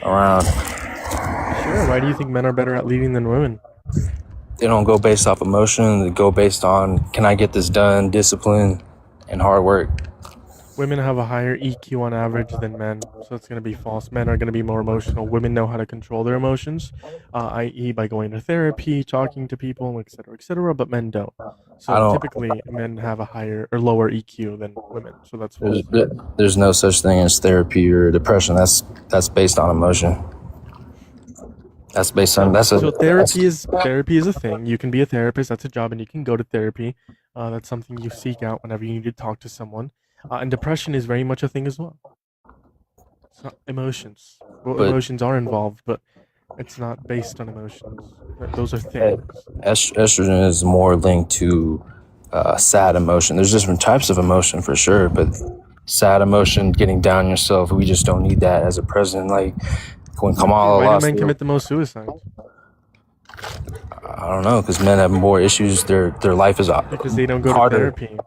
around. Sure. Why do you think men are better at leading than women? They don't go based off emotion. They go based on, can I get this done, discipline, and hard work. Women have a higher EQ on average than men, so it's going to be false. Men are going to be more emotional. Women know how to control their emotions, i.e., by going to therapy, talking to people, etc., but men don't. I So don't. typically, men have a higher or lower EQ than women. So that's false. There's no such thing as therapy or depression. That's based on emotion. That's based on So therapy is a thing. You can be a therapist. That's a job, and you can go to therapy. That's something you seek out whenever you need to talk to someone. And depression is very much a thing as well. It's not emotions. Well, but emotions are involved, but it's not based on emotions. Those are things. estrogen is more linked to sad emotion. There's different types of emotion for sure, but sad emotion, getting down on yourself, we just don't need that as a president. Like when Kamala Why do lost, men commit the most suicides? I don't know, because men have more issues. Their life is Because they don't go to harder. therapy.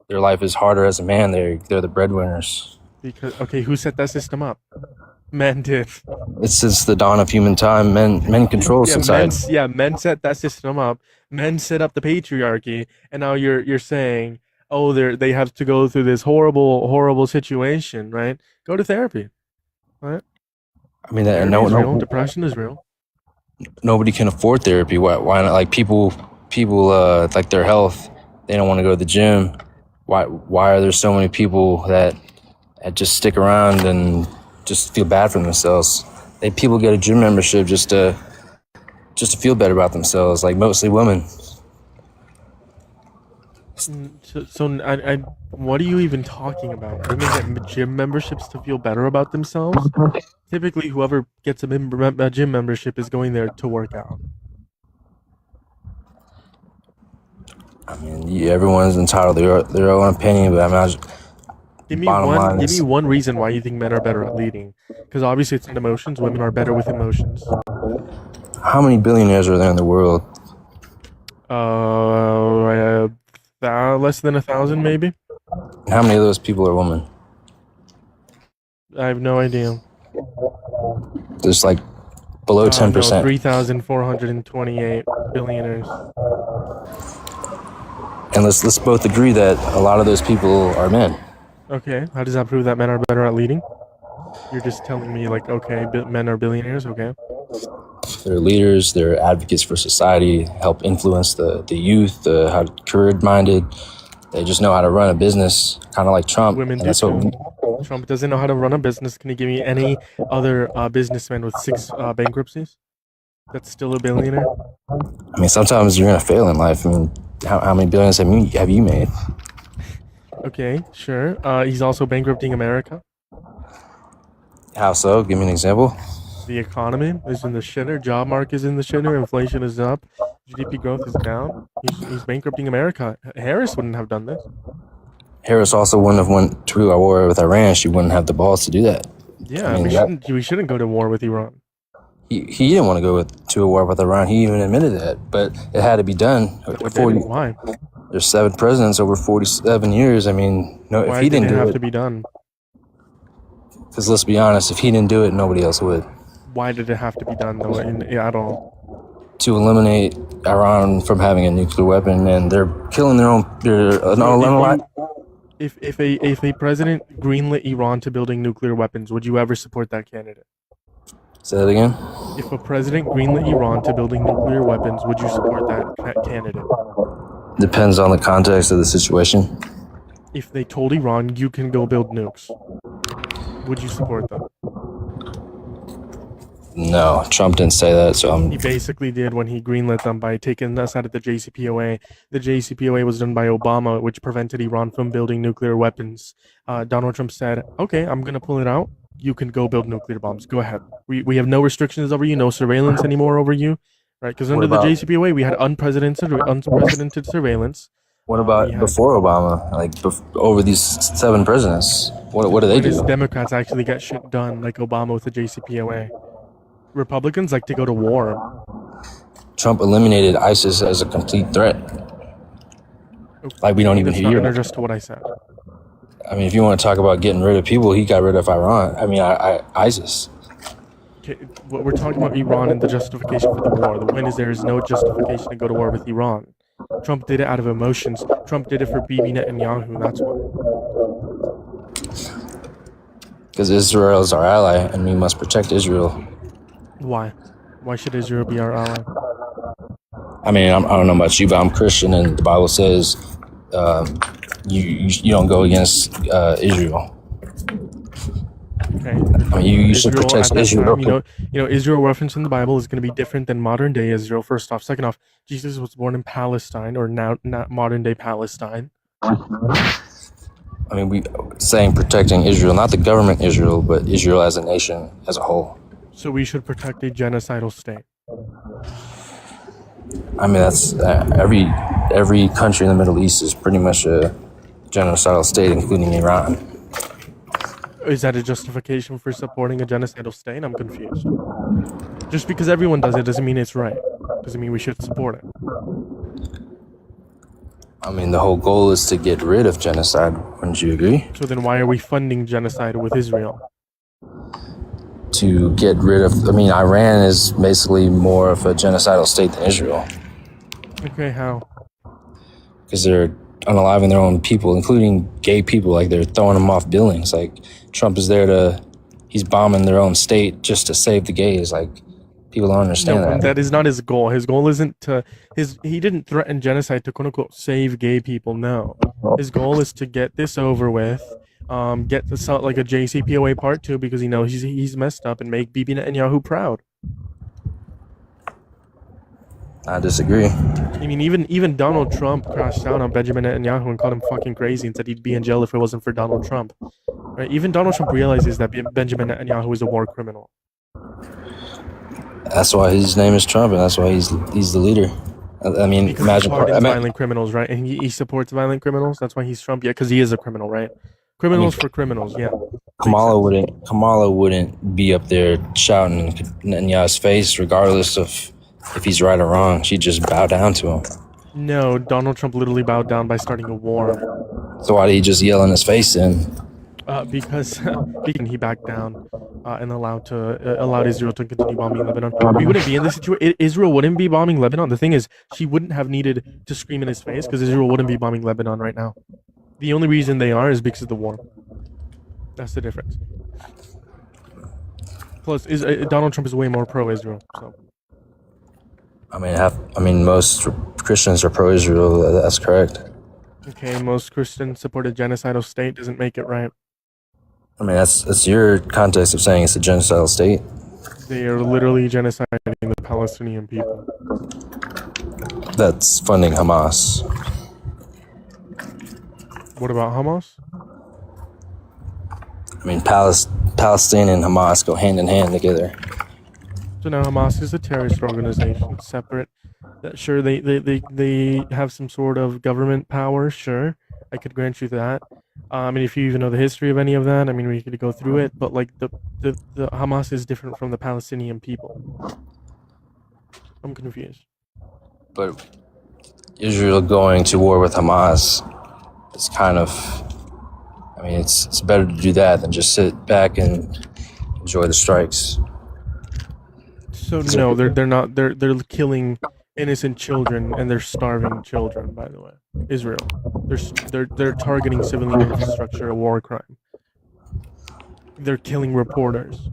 Their life is harder as a man. They're the breadwinners. Because okay, who set that system up? Men did. It's since the dawn of human time. Men control society. Men set that system up. Men set up the patriarchy, and now you're saying, oh, they have to go through this horrible situation, right? Go to therapy, right? I mean, Therapy is real. Depression is real. nobody can afford therapy. Why not? Like people like their health. They don't want to go to the gym. Why are there so many people that just stick around and just feel bad for themselves? People get a gym membership just to feel better about themselves. Like mostly women. What are you even talking about? Women get gym memberships to feel better about themselves. Typically, whoever gets a gym membership is going there to work out. I mean, everyone's entitled to their own opinion, but I mean, Give me one reason why you think men are better at leading. Because obviously it's not emotions. Women are better with emotions. how many billionaires are there in the world? Less than 1,000, maybe. How many of those people are women? I have no idea. There's like below 10%. 3,428 billionaires. And let's both agree that a lot of those people are men. Okay, how does that prove that men are better at leading? You're just telling me, like, okay, men are billionaires, okay? They're leaders, they're advocates for society, help influence the youth, how career-minded. They just know how to run a business, kind of like Trump. Women do too. Trump doesn't know how to run a business. Can you give me any other businessman with 6 bankruptcies that's still a billionaire? I mean, sometimes you're going to fail in life. I mean, how many billions have you made? Okay, sure. He's also bankrupting America. How so? Give me an example. The economy is in the shitter. Job market is in the shitter. Inflation is up. GDP growth is down. He's bankrupting America. Harris wouldn't have done this. Harris also wouldn't have went to a war with Iran. She wouldn't have the balls to do that. Yeah, I mean, we shouldn't go to war with Iran. He didn't want to go to a war with Iran. He even admitted that, but it had to be done. Why? There's 7 presidents over 47 years. I mean, if he didn't do it, have to be done? Because let's be honest, if he didn't do it, nobody else would. Why did it have to be done though? At all? To eliminate Iran from having a nuclear weapon, and they're killing their own. If a president greenlit Iran to building nuclear weapons, would you ever support that candidate? Say that again. If a president greenlit Iran to building nuclear weapons, would you support that candidate? Depends on the context of the situation. If they told Iran you can go build nukes, would you support them? No, Trump didn't say that, so He basically did when he greenlit them by taking us out of the JCPOA. The JCPOA was done by Obama, which prevented Iran from building nuclear weapons. Donald Trump said, okay, I'm going to pull it out. You can go build nuclear bombs. Go ahead. We have no restrictions over you, no surveillance anymore over you, right? Because under the JCPOA, we had unprecedented surveillance. What about before Obama? Like over these 7 presidents? What do they do? Democrats actually get shit done, like Obama with the JCPOA. Republicans like to go to war. Trump eliminated ISIS as a complete threat. Like we don't even hear. That's just what I said. I mean, if you want to talk about getting rid of people, he got rid of Iran. I mean, ISIS. Okay, we're talking about Iran and the justification for the war. The point is there is no justification to go to war with Iran. Trump did it out of emotions. Trump did it for Bibi Netanyahu. That's why. Because Israel is our ally, and we must protect Israel. Why? Why should Israel be our ally? I mean, I don't know about you, but I'm Christian, and the Bible says you don't go against Israel. Okay. I mean, you should Israel protect at that Israel. time, Israel referenced in the Bible is going to be different than modern day Israel. First off, second off, Jesus was born in Palestine, or now not modern day Palestine. I mean, we saying protecting Israel, not the government Israel, but Israel as a nation as a whole. So we should protect a genocidal state. I mean, that's every country in the Middle East is pretty much a genocidal state, including Iran. Is that a justification for supporting a genocidal state? I'm confused. Just because everyone does it doesn't mean it's right. Doesn't mean we should support it. I mean, the whole goal is to get rid of genocide. Wouldn't you agree? So then why are we funding genocide with Israel? To get rid of, I mean, Iran is basically more of a genocidal state than Israel. Okay, how? Because they're unaliving their own people, including gay people. Like, they're throwing them off buildings. Like, Trump is there he's bombing their own state just to save the gays. Like, people don't understand that. That is not his goal. His goal isn't he didn't threaten genocide to quote unquote save gay people. No. His goal is to get this over with. Get this out like a JCPOA part 2 because he's messed up and make Bibi Netanyahu proud. I disagree. I mean, even Donald Trump crashed down on Benjamin Netanyahu and called him fucking crazy and said he'd be in jail if it wasn't for Donald Trump. Right? Even Donald Trump realizes that Benjamin Netanyahu is a war criminal. That's why his name is Trump, and that's why he's the leader. I mean, because imagine violent criminals, right? And he supports violent criminals. That's why he's Trump. Yeah, because he is a criminal, right? Criminals for criminals. Yeah. Kamala wouldn't be up there shouting in Netanyahu's face, regardless of if he's right or wrong. She'd just bow down to him. No, Donald Trump literally bowed down by starting a war. So why did he just yell in his face then? Because he backed down and allowed Israel to continue bombing Lebanon. We wouldn't be in this situation. Israel wouldn't be bombing Lebanon. The thing is, she wouldn't have needed to scream in his face because Israel wouldn't be bombing Lebanon right now. The only reason they are is because of the war. That's the difference. Plus, Donald Trump is way more pro-Israel. So. I mean, most Christians are pro-Israel. That's correct. Okay, most Christians support a genocidal state. Doesn't make it right. I mean, that's your context of saying it's a genocidal state. They are literally genociding the Palestinian people. That's funding Hamas. What about Hamas? I mean, Palestine and Hamas go hand in hand together. So now Hamas is a terrorist organization, separate. Sure, they have some sort of government power. Sure, I could grant you that. And if you even know the history of any of that, I mean, we could go through it. But like the Hamas is different from the Palestinian people. I'm confused. But Israel going to war with Hamas is kind of, I mean, it's better to do that than just sit back and enjoy the strikes. So no, they're not. They're killing innocent children and they're starving children. By the way, Israel, they're targeting civilian infrastructure, a war crime. They're killing reporters.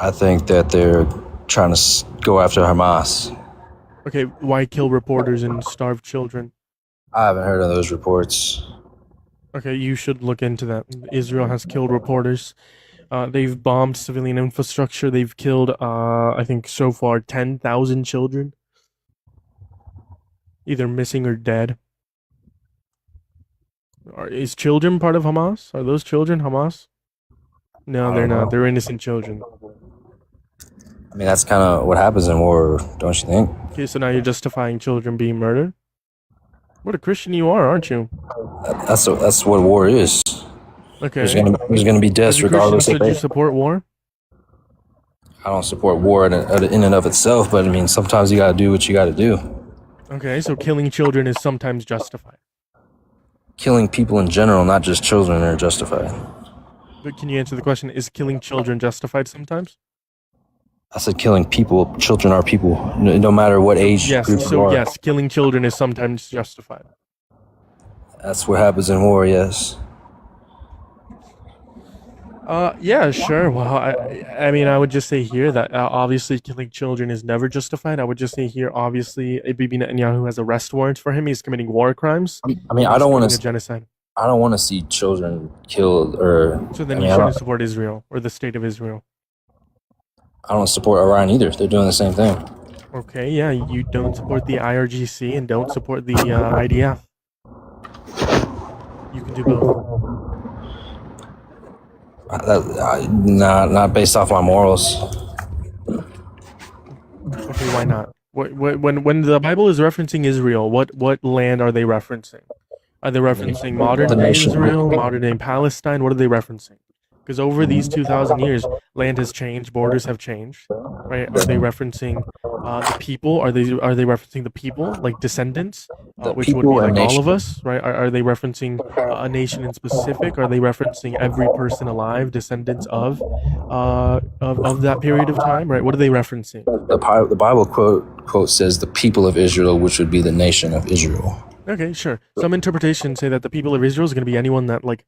I think that they're trying to go after Hamas. Okay, why kill reporters and starve children? I haven't heard of those reports. Okay, you should look into that. Israel has killed reporters. They've bombed civilian infrastructure. They've killed, I think so far, 10,000 children. Either missing or dead. Is children part of Hamas? Are those children Hamas? No, they're not. They're innocent children. I mean, that's kind of what happens in war, don't you think? Okay, so now you're justifying children being murdered? What a Christian you are, aren't you? That's what war is. Okay. There's gonna be deaths regardless. Should you support war? I don't support war in and of itself, but I mean, sometimes you gotta do what you gotta do. Okay, so killing children is sometimes justified. Killing people in general, not just children, are justified. But can you answer the question, is killing children justified sometimes? I said killing people. Children are people, no matter what age Yes, group you so are. yes, killing children is sometimes justified. That's what happens in war. Yes. Yeah, sure. Well, I mean, I would just say here that obviously killing children is never justified. I would just say here, obviously, Bibi Netanyahu has arrest warrants for him. He's committing war crimes. I mean, and I he's don't want committing a to. genocide. I don't want to see children killed, or So I then mean, you I shouldn't don't. support Israel or the state of Israel. I don't support Iran either. They're doing the same thing. Okay, yeah, you don't support the IRGC and don't support the IDF. You can do both. Not based off my morals. Okay, why not? When the Bible is referencing Israel, what land are they referencing? Are they referencing modern The day nation. Israel, modern day Palestine? What are they referencing? Because over these 2,000 years, land has changed, borders have changed, right? Are they referencing the people? Are they referencing the people, like descendants, The which would be people and like all of nation. us, right? Are they referencing a nation in specific? Are they referencing every person alive, descendants of that period of time, right? What are they referencing? The Bible quote says the people of Israel, which would be the nation of Israel. Okay, sure. Some interpretations say that the people of Israel is going to be anyone that like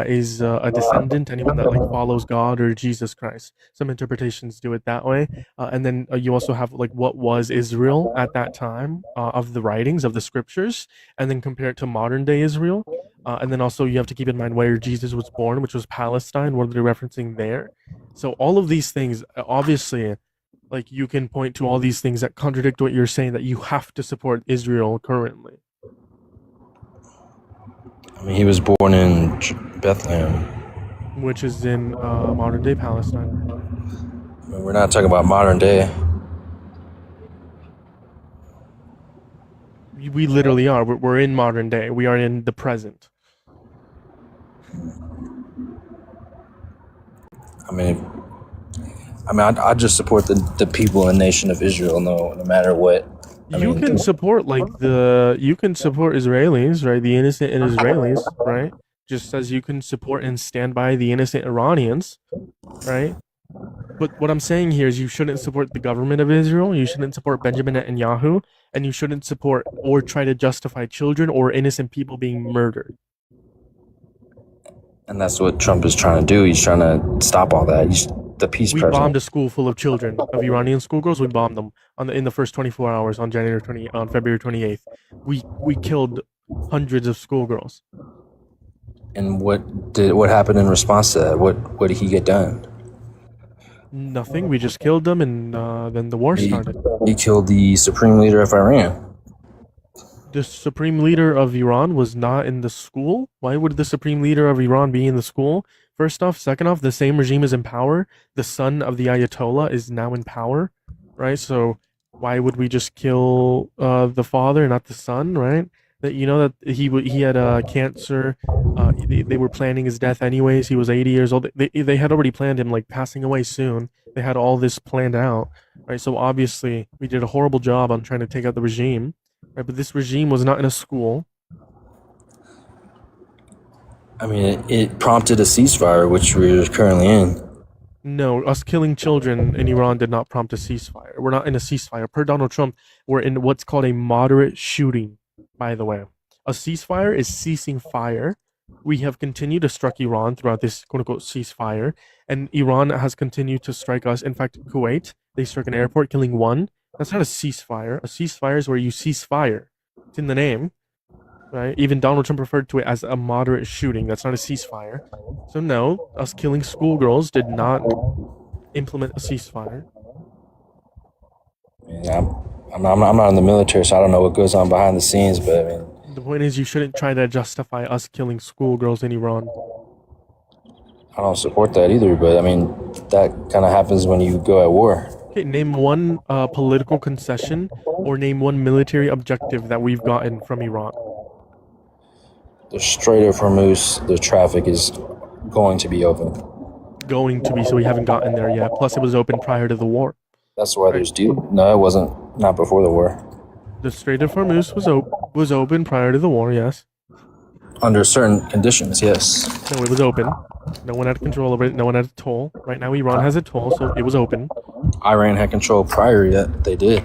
is a descendant, anyone that like follows God or Jesus Christ. Some interpretations do it that way, and then you also have like what was Israel at that time of the writings of the scriptures, and then compare it to modern day Israel, and then also you have to keep in mind where Jesus was born, which was Palestine. What are they referencing there? So all of these things, obviously, like you can point to all these things that contradict what you're saying that you have to support Israel currently. I mean, he was born in Bethlehem. Which is in modern day Palestine. I mean, we're not talking about modern day. We literally are. We're in modern day. We are in the present. I mean, I just support the people and nation of Israel, no matter what. You can support you can support Israelis, right? The innocent Israelis, right? Just as you can support and stand by the innocent Iranians, right? But what I'm saying here is you shouldn't support the government of Israel. You shouldn't support Benjamin Netanyahu, and you shouldn't support or try to justify children or innocent people being murdered. And that's what Trump is trying to do. He's trying to stop all that. The peace We president. bombed a school full of children, of Iranian schoolgirls. We bombed them in the first 24 hours on February 28th. We killed hundreds of schoolgirls. And what happened in response to that? What did he get done? Nothing. We just killed them, and then the war started. He killed the supreme leader of Iran. The supreme leader of Iran was not in the school. Why would the supreme leader of Iran be in the school? First off, second off, the same regime is in power. The son of the Ayatollah is now in power, right? So why would we just kill the father, not the son, right? That you know that he had cancer. They were planning his death anyways. He was 80 years old. They had already planned him like passing away soon. They had all this planned out, right? So obviously we did a horrible job on trying to take out the regime, right? But this regime was not in a school. I mean, it prompted a ceasefire, which we're currently in. No, us killing children in Iran did not prompt a ceasefire. We're not in a ceasefire. Per Donald Trump, we're in what's called a moderate shooting, by the way. A ceasefire is ceasing fire. We have continued to strike Iran throughout this quote unquote ceasefire, and Iran has continued to strike us. In fact, Kuwait, they struck an airport, killing one. That's not a ceasefire. A ceasefire is where you cease fire. It's in the name. Right? Even Donald Trump referred to it as a moderate shooting. That's not a ceasefire. So no, us killing schoolgirls did not implement a ceasefire. Yeah, I'm not in the military, so I don't know what goes on behind the scenes. But I mean, The point is, you shouldn't try to justify us killing schoolgirls in Iran. I don't support that either. But I mean, that kind of happens when you go at war. Okay, name one political concession or name one military objective that we've gotten from Iran. The Strait of Hormuz, the traffic is going to be open. Going to be, so we haven't gotten there yet. Plus, it was open prior to the war. That's why there's deal. No, it wasn't. Not before the war. The Strait of Hormuz was open prior to the war. Yes. Under certain conditions, yes. No, it was open. No one had control over it. No one had a toll. Right now, Iran has a toll, so it was open. Iran had control prior yet. They did.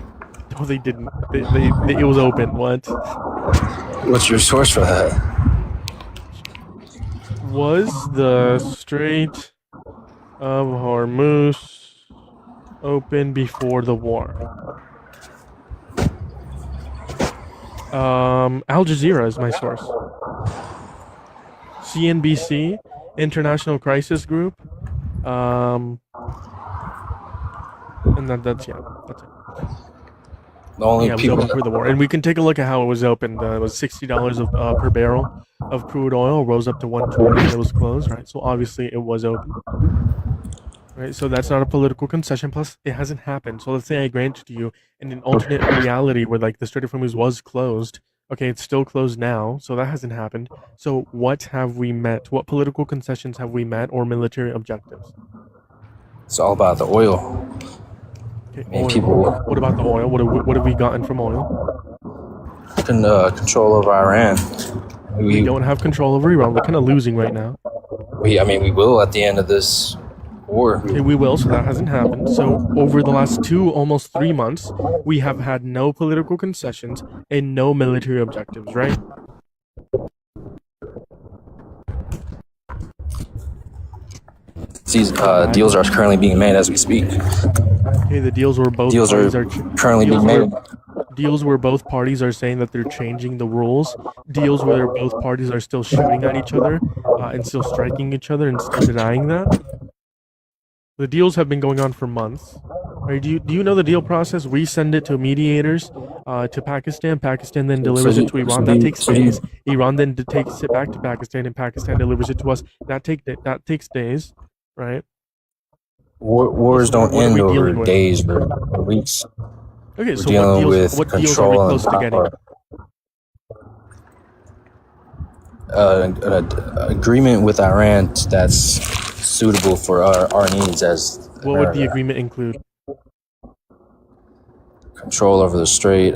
No, they didn't. It was open. What? What's your source for that? Was the Strait of Hormuz open before the war? Al Jazeera is my source. CNBC, International Crisis Group, and that's it. The only Yeah, it was people open for the war, and we can take a look at how it was opened. It was $60 per barrel of crude oil, rose up to 120, and it was closed. Right, so obviously it was open. Right, so that's not a political concession. Plus, it hasn't happened. So let's say I granted to you in an alternate reality where like the Strait of Hormuz was closed. Okay, it's still closed now, so that hasn't happened. So what have we met? What political concessions have we met, or military objectives? It's all about the oil. Okay, mean, oil. people- What about the oil? What have we gotten from oil? Control over Iran. We don't have control over Iran. We're kind of losing right now. We will at the end of this war. Okay, we will, so that hasn't happened. So over the last almost 3 months, we have had no political concessions and no military objectives, right? These deals are currently being made as we speak. Okay, the deals where both Deals parties are are currently being deals made. deals where both parties are saying that they're changing the rules. Deals where both parties are still shooting at each other and still striking each other and still denying that. The deals have been going on for months. Right, do you know the deal process? We send it to mediators to Pakistan. Pakistan then delivers it to Iran. That takes days. Iran then takes it back to Pakistan, and Pakistan delivers it to us. That takes days, right? Wars don't What are end we over dealing with? days or weeks. Okay, We're so dealing with what deals are we control close to getting? and an agreement with Iran that's suitable for our needs as What would the America. agreement include? Control over the strait,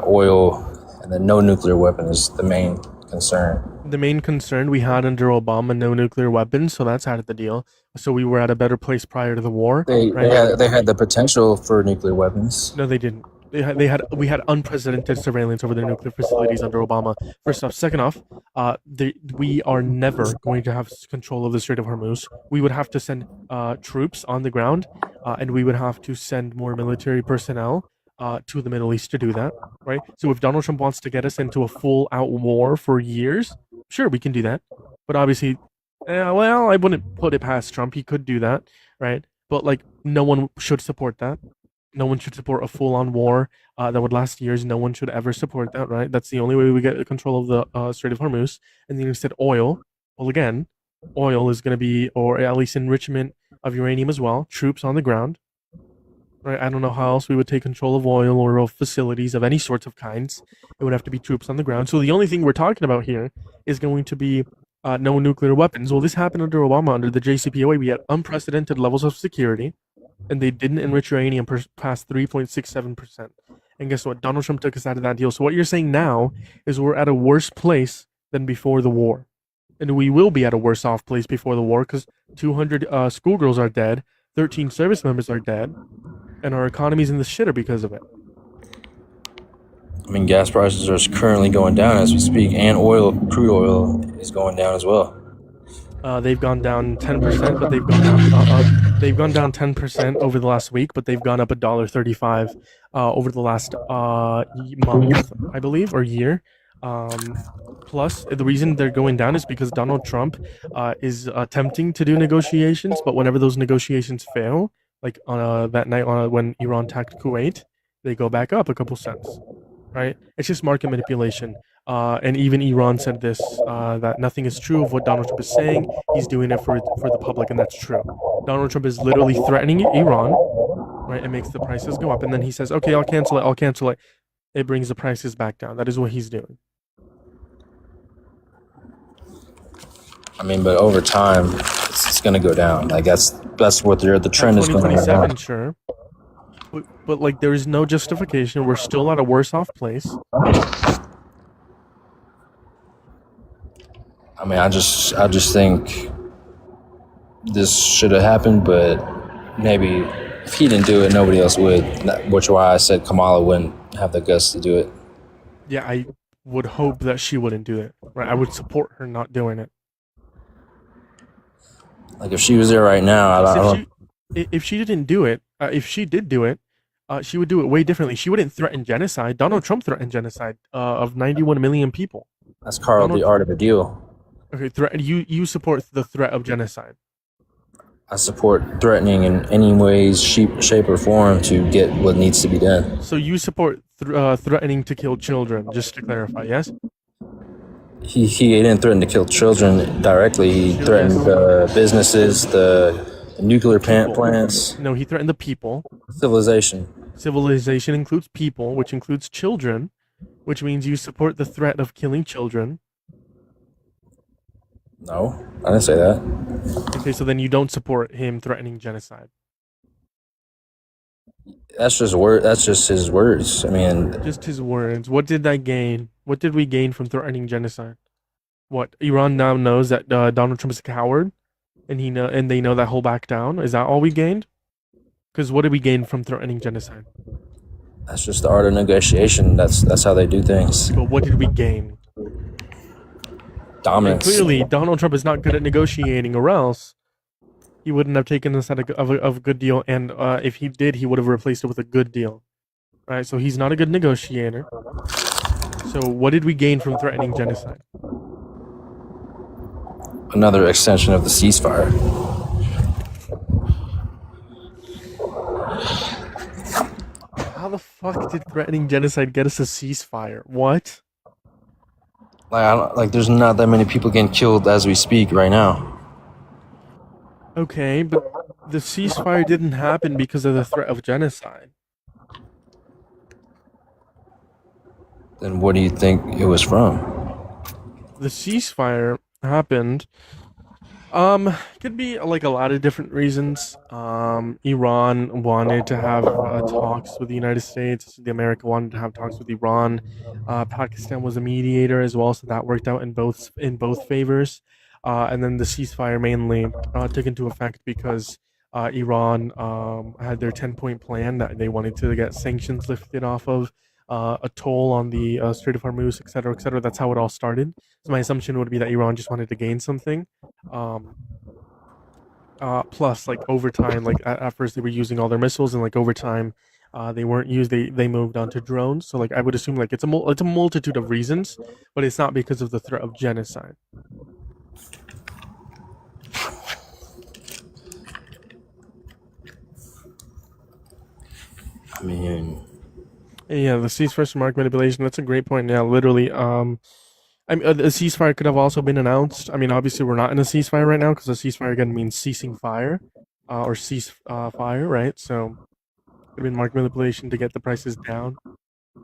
oil, and then no nuclear weapon is the main concern. The main concern we had under Obama, no nuclear weapons, so that's out of the deal. So we were at a better place prior to the war. They had the potential for nuclear weapons. No, they didn't. We had unprecedented surveillance over their nuclear facilities under Obama. First off, second off, we are never going to have control of the Strait of Hormuz. We would have to send troops on the ground, and we would have to send more military personnel to the Middle East to do that, right? So if Donald Trump wants to get us into a full-out war for years, sure, we can do that. But obviously, well, I wouldn't put it past Trump. He could do that, right? But like, no one should support that. No one should support a full-on war that would last years. No one should ever support that, right? That's the only way we get control of the Strait of Hormuz. And then you said oil. Well, again, oil is going to be, or at least enrichment of uranium as well. Troops on the ground, right? I don't know how else we would take control of oil or of facilities of any sorts of kinds. It would have to be troops on the ground. So the only thing we're talking about here is going to be no nuclear weapons. Well, this happened under Obama, under the JCPOA. We had unprecedented levels of security, and they didn't enrich uranium past 3.67%. And guess what? Donald Trump took us out of that deal. So what you're saying now is we're at a worse place than before the war. And we will be at a worse off place before the war because 200 schoolgirls are dead, 13 service members are dead, and our economy's in the shitter because of it. I mean, gas prices are currently going down as we speak, and crude oil is going down as well. They've gone down 10%, but they've gone down 10% over the last week, but they've gone up $1.35 over the last month, I believe, or year. Plus, the reason they're going down is because Donald Trump is attempting to do negotiations, but whenever those negotiations fail, like on that night when Iran attacked Kuwait, they go back up a couple cents. Right? It's just market manipulation. And even Iran said this, that nothing is true of what Donald Trump is saying. He's doing it for the public, and that's true. Donald Trump is literally threatening Iran, right? It makes the prices go up, and then he says, okay, I'll cancel it. It brings the prices back down. That is what he's doing. I mean, but over time, it's going to go down. Like that's what the trend is going to go 2027, down. sure. But like, there is no justification. We're still at a worse off place. I mean, I just think this should have happened, but maybe if he didn't do it, nobody else would. Which why I said Kamala wouldn't have the guts to do it. Yeah, I would hope that she wouldn't do it. Right, I would support her not doing it. Like if she was there right now, I Plus, don't. if she didn't do it, if she did do it, she would do it way differently. She wouldn't threaten genocide. Donald Trump threatened genocide of 91 million people. That's called Donald the art of a deal. Okay, you support the threat of genocide. I support threatening in any ways, shape, or form to get what needs to be done. So you support threatening to kill children, just to clarify, yes? He didn't threaten to kill children directly. He threatened businesses, the nuclear plants, No, he threatened the people. civilization. Civilization includes people, which includes children, which means you support the threat of killing children. No, I didn't say that. Okay, so then you don't support him threatening genocide. That's just word. That's just his words. I mean, Just his words. What did that gain? What did we gain from threatening genocide? What, Iran now knows that Donald Trump is a coward, and they know that he'll back down. Is that all we gained? Because what did we gain from threatening genocide? that's just the art of negotiation. That's how they do things. But what did we gain? And Dominance. clearly, Donald Trump is not good at negotiating, or else he wouldn't have taken this out of a good deal. And if he did, he would have replaced it with a good deal, right? So he's not a good negotiator. So what did we gain from threatening genocide? Another extension of the ceasefire. How the fuck did threatening genocide get us a ceasefire? What? There's not that many people getting killed as we speak right now. Okay, but the ceasefire didn't happen because of the threat of genocide. Then what do you think it was from? The ceasefire happened. Could be like a lot of different reasons. Iran wanted to have talks with the United States. The America wanted to have talks with Iran. Pakistan was a mediator as well, so that worked out in both favors. And then the ceasefire mainly took into effect because Iran had their 10-point plan that they wanted to get sanctions lifted off of, a toll on the Strait of Hormuz, etc., etc. That's how it all started. So my assumption would be that Iran just wanted to gain something. Plus, like over time, like at first they were using all their missiles, and like over time, they weren't used. They moved on to drones. So like I would assume like it's a multitude of reasons, but it's not because of the threat of genocide. I mean, Yeah, the ceasefire mark manipulation. That's a great point. Yeah, literally. I mean, a ceasefire could have also been announced. I mean, obviously, we're not in a ceasefire right now because a ceasefire again means ceasing fire, or cease fire, right? So, it could have been market manipulation to get the prices down.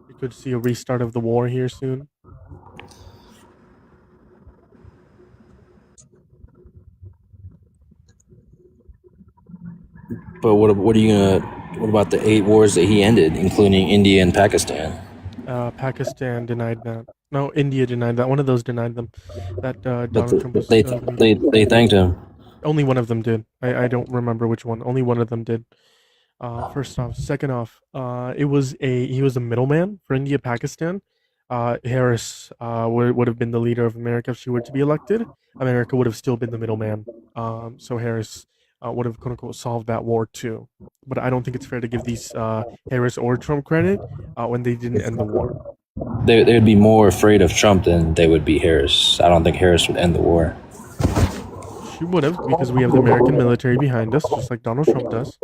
We could see a restart of the war here soon. but what are you gonna? What about the 8 wars that he ended, including India and Pakistan? Pakistan denied that. No, India denied that. One of those denied them. That But Donald Trump was. they thanked him. Only one of them did. I don't remember which one. Only one of them did. First off, second off, he was a middleman for India, Pakistan. Harris would have been the leader of America if she were to be elected. America would have still been the middleman. So Harris would have quote unquote solved that war too. But I don't think it's fair to give these Harris or Trump credit when they didn't end the war. They'd be more afraid of Trump than they would be Harris. I don't think Harris would end the war. She would have because we have the American military behind us, just like Donald Trump does.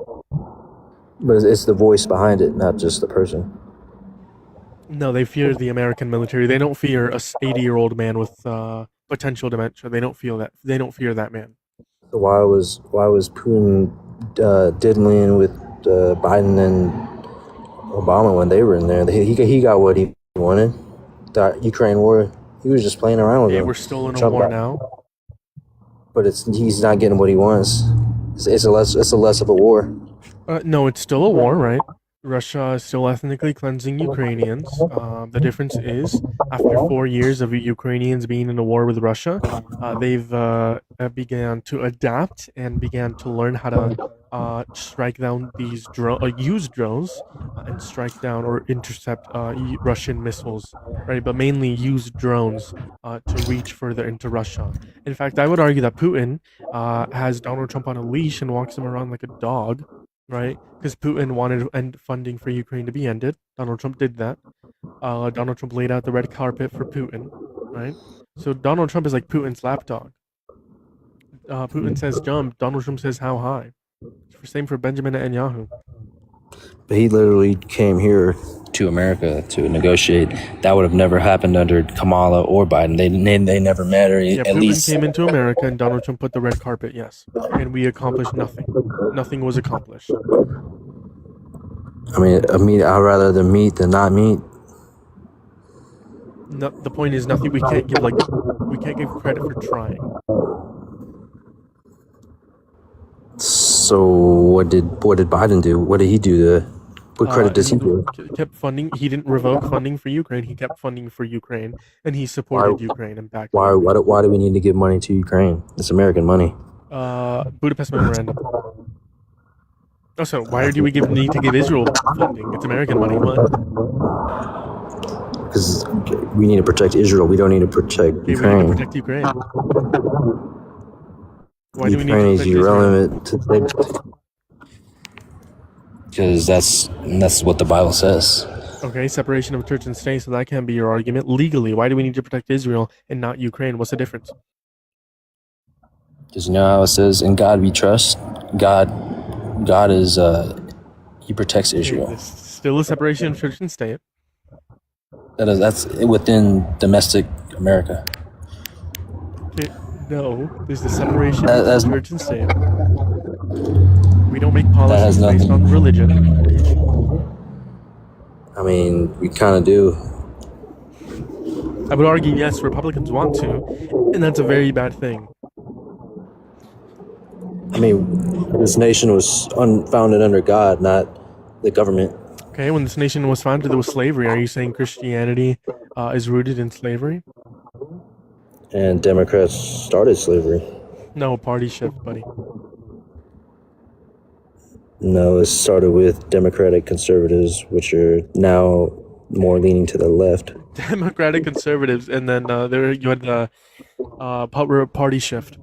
But it's the voice behind it, not just the person. No, they fear the American military. They don't fear a 80-year-old man with potential dementia. They don't feel that. They don't fear that man. So why was Putin diddling with Biden and Obama when they were in there? He got what he wanted. The Ukraine war. He was just playing around with Yeah, them. we're still in a Trump war got- now. But he's not getting what he wants. It's a less of a war. No, it's still a war, right? Russia is still ethnically cleansing Ukrainians. The difference is, after 4 years of Ukrainians being in a war with Russia, they've began to adapt and began to learn how to strike down these use drones and strike down or intercept Russian missiles, right? But mainly use drones to reach further into Russia. In fact, I would argue that Putin has Donald Trump on a leash and walks him around like a dog, right? Because Putin wanted end funding for Ukraine to be ended. Donald Trump did that. Donald Trump laid out the red carpet for Putin, right? So Donald Trump is like Putin's lapdog. Putin says jump, Donald Trump says how high. Same for Benjamin Netanyahu. But he literally came here to America to negotiate. That would have never happened under Kamala or Biden. They never met, or Yeah, at Putin least came into America and Donald Trump put the red carpet, yes. And we accomplished nothing. Nothing was accomplished. I mean, I'd rather the meat than not meat. No, the point is nothing. We can't give credit for trying. So what did Biden do? What did he do? What credit does he do? Kept funding. He didn't revoke funding for Ukraine. He kept funding for Ukraine, and he supported Ukraine and backed. Why do we need to give money to Ukraine? It's American money. Budapest Memorandum. Oh, so why do we need to give Israel funding? It's American money. What? Because we need to protect Israel. We don't need to protect Ukraine. We need to protect Ukraine. Why do we need to Ukraine is protect irrelevant to because that's what the Bible says. Okay, separation of church and state, so that can't be your argument. Legally, why do we need to protect Israel and not Ukraine? What's the difference? Because you know how it says, "In God we trust." God is He protects Israel. There's still a separation of church and state. That's within domestic America. Okay, no, there's the separation of church and state. We don't make policies based on religion. I mean, we kind of do. I would argue, yes, Republicans want to, and that's a very bad thing. I mean, this nation was founded under God, not the government. Okay, when this nation was founded, there was slavery. Are you saying Christianity is rooted in slavery? And Democrats started slavery. No, party shift, buddy. No, it started with Democratic conservatives, which are now more leaning to the left. Democratic conservatives, and then there you had the party shift.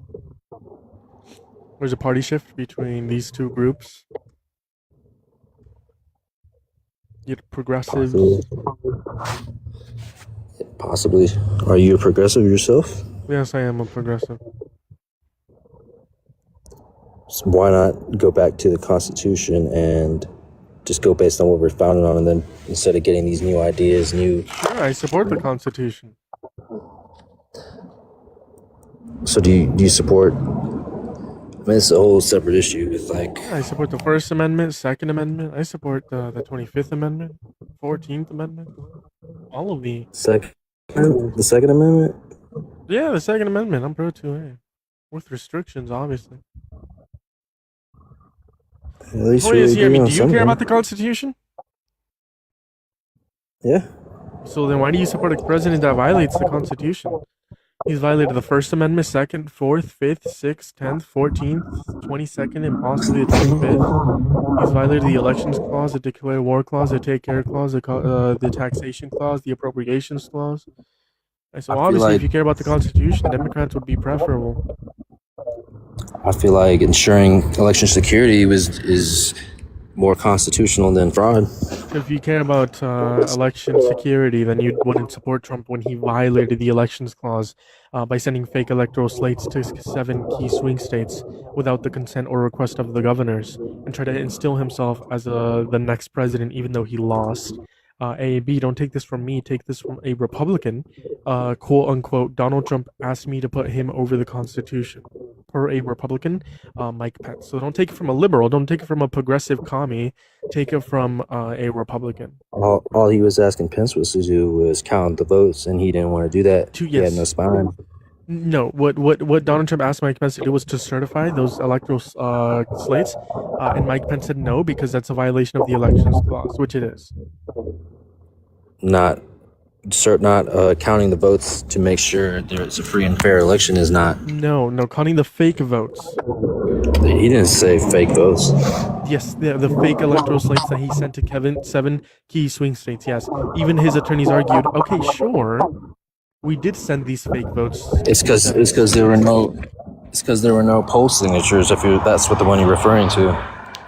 There's a party shift between these two groups. You had progressives. Possibly. Are you a progressive yourself? Yes, I am a progressive. So why not go back to the Constitution and just go based on what we're founded on, and then instead of getting these new ideas, Sure, I support the Constitution. So do you support? I mean, it's a whole separate issue. It's like I support the First Amendment, Second Amendment. I support the 25th Amendment, 14th Amendment, all of the Second Amendment. Yeah, the Second Amendment. I'm pro 2A, with restrictions, obviously. At least do you care about the Constitution? Yeah. So then why do you support a president that violates the Constitution? He's violated the First Amendment, 2nd, 4th, 5th, 6th, 10th, 14th, 22nd, and possibly the 25th. He's violated the Elections Clause, the Declare War Clause, the Take Care Clause, the Taxation Clause, the Appropriations Clause. And so obviously, if you care about the Constitution, Democrats would be preferable. I feel like ensuring election security is more constitutional than fraud. If you care about election security, then you wouldn't support Trump when he violated the Elections Clause by sending fake electoral slates to 7 key swing states without the consent or request of the governors, and try to instill himself as the next president, even though he lost. B, don't take this from me, take this from a Republican. Quote unquote, Donald Trump asked me to put him over the Constitution. Per a Republican, Mike Pence. So don't take it from a liberal, don't take it from a progressive commie, take it from a Republican. All he was asking Pence was to do was count the votes, and he didn't want to do that. He had no spine. No, what Donald Trump asked Mike Pence to do was to certify those electoral slates, and Mike Pence said no because that's a violation of the elections clause, which it is. Not not counting the votes to make sure there's a free and fair election is not. No, counting the fake votes. He didn't say fake votes. Yes, the fake electoral slates that he sent to Kevin, 7 key swing states. Yes, even his attorneys argued, okay, sure, we did send these fake votes. It's because there were no poll signatures. If that's what the one you're referring to.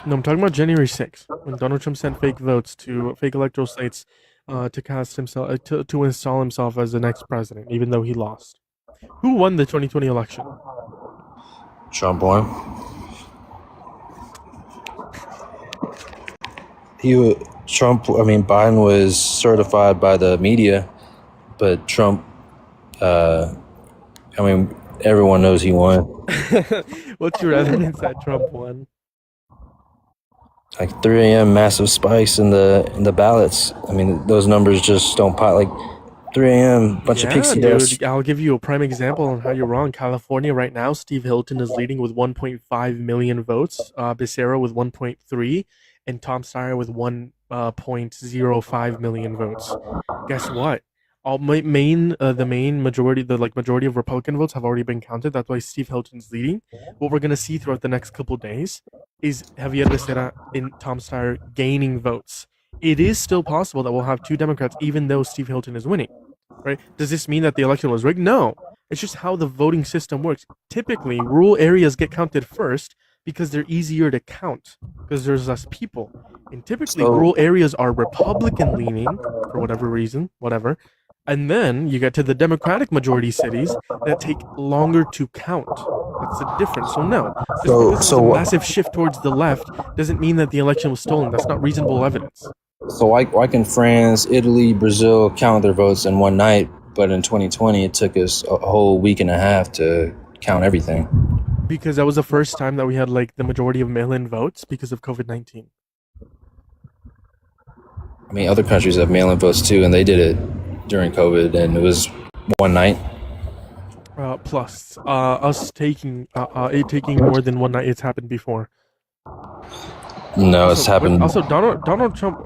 No, I'm talking about January 6th, when Donald Trump sent fake votes to fake electoral slates to cast himself to install himself as the next president, even though he lost. Who won the 2020 election? Trump won. Biden was certified by the media, but Trump, everyone knows he won. What's your evidence that Trump won? Like 3 a.m. massive spikes in the ballots. I mean, those numbers just don't pop. Like 3 a.m. bunch of pixie dust. Dude, I'll give you a prime example on how you're wrong. California right now, Steve Hilton is leading with 1.5 million votes. Becerra with 1.3, and Tom Steyer with 1.05 million votes. Guess what? The majority of Republican votes have already been counted. That's why Steve Hilton's leading. What we're gonna see throughout the next couple days is Javier Becerra and Tom Steyer gaining votes. It is still possible that we'll have 2 Democrats, even though Steve Hilton is winning. Right? Does this mean that the election was rigged? No. It's just how the voting system works. Typically, rural areas get counted first because they're easier to count because there's less people. And typically, rural areas are Republican leaning for whatever reason, whatever. And then you get to the Democratic majority cities that take longer to count. That's the difference. So no, just a massive shift towards the left doesn't mean that the election was stolen. That's not reasonable evidence. So why can France, Italy, Brazil count their votes in one night, but in 2020 it took us a whole week and a half to count everything? Because that was the first time that we had like the majority of mail-in votes because of COVID-19. I mean, other countries have mail-in votes too, and they did it during COVID, and it was one night. Plus, us taking it taking more than one night. It's happened before. No, it's happened. Also, Donald Trump.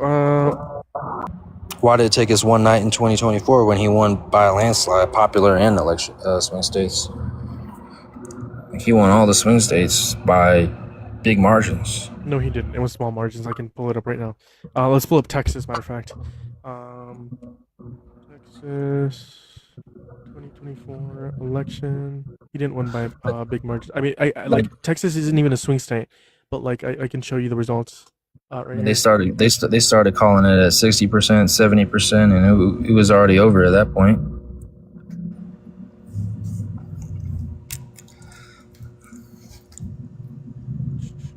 Why did it take us one night in 2024 when he won by a landslide, popular and election swing states? He won all the swing states by big margins. No, he didn't. It was small margins. I can pull it up right now. Let's pull up Texas. Matter of fact, Texas 2024 election. He didn't win by big margins. I mean, I like Texas isn't even a swing state, but like I can show you the results. Right they started calling it at 60%, 70%, and it was already over at that point.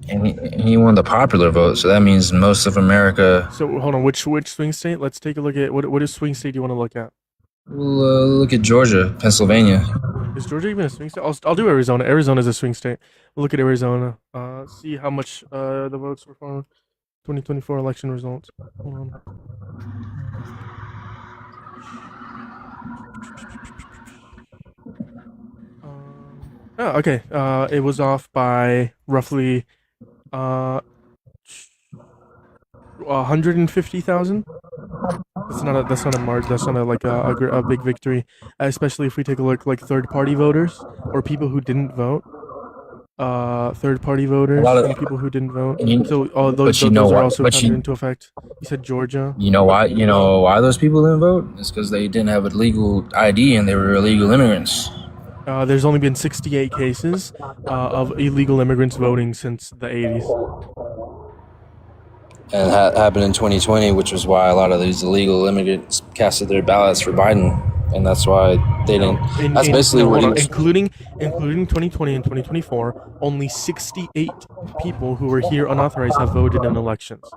And he won the popular vote, so that means most of America. So hold on, which swing state? Let's take a look at what is swing state do you want to look at? We'll look at Georgia, Pennsylvania. Is Georgia even a swing state? I'll do Arizona. Arizona is a swing state. We'll look at Arizona. See how much the votes were for 2024 election results. Hold on. Oh, okay. It was off by roughly 150,000. That's not a margin. That's not a big victory, especially if we take a look like third-party voters or people who didn't vote. Third-party voters and people who didn't vote. So all those are also counted into effect. You said Georgia. You know why? You know why those people didn't vote? It's because they didn't have a legal ID and they were illegal immigrants. There's only been 68 cases of illegal immigrants voting since the 80s. And that happened in 2020, which was why a lot of these illegal immigrants casted their ballots for Biden. And that's why they didn't. Including 2020 and 2024, only 68 people who were here unauthorized have voted in elections.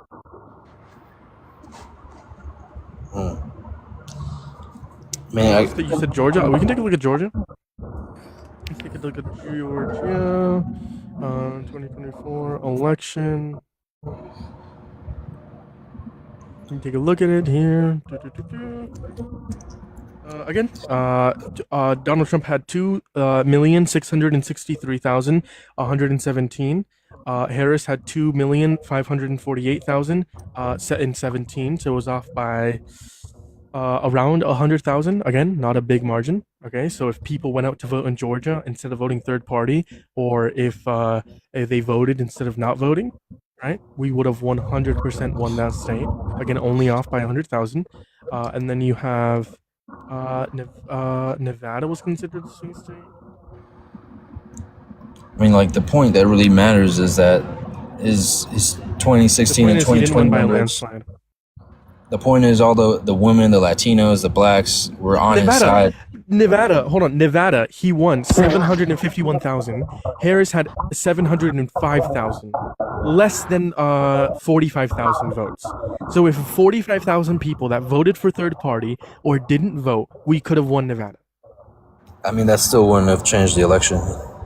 Man, you said Georgia? We can take a look at Georgia. Let's take a look at Georgia. 2024 election. Let me take a look at it here. Donald Trump had 2,663,117. Harris had 2,548,000 set in 17, so it was off by around 100,000. Again, not a big margin. Okay, so if people went out to vote in Georgia instead of voting third party, or if they voted instead of not voting, right, we would have 100% won that state. Again, only off by 100,000. And then you have Nevada was considered a swing state. I mean, like the point that really matters is that is 2016 The and point is he didn't 2020 win by a numbers. landslide. The point is all the women, the Latinos, the blacks were on his side. Nevada, he won 751,000. Harris had 705,000, less than 45,000 votes. So if 45,000 people that voted for third party or didn't vote, we could have won Nevada. I mean, that still wouldn't have changed the election.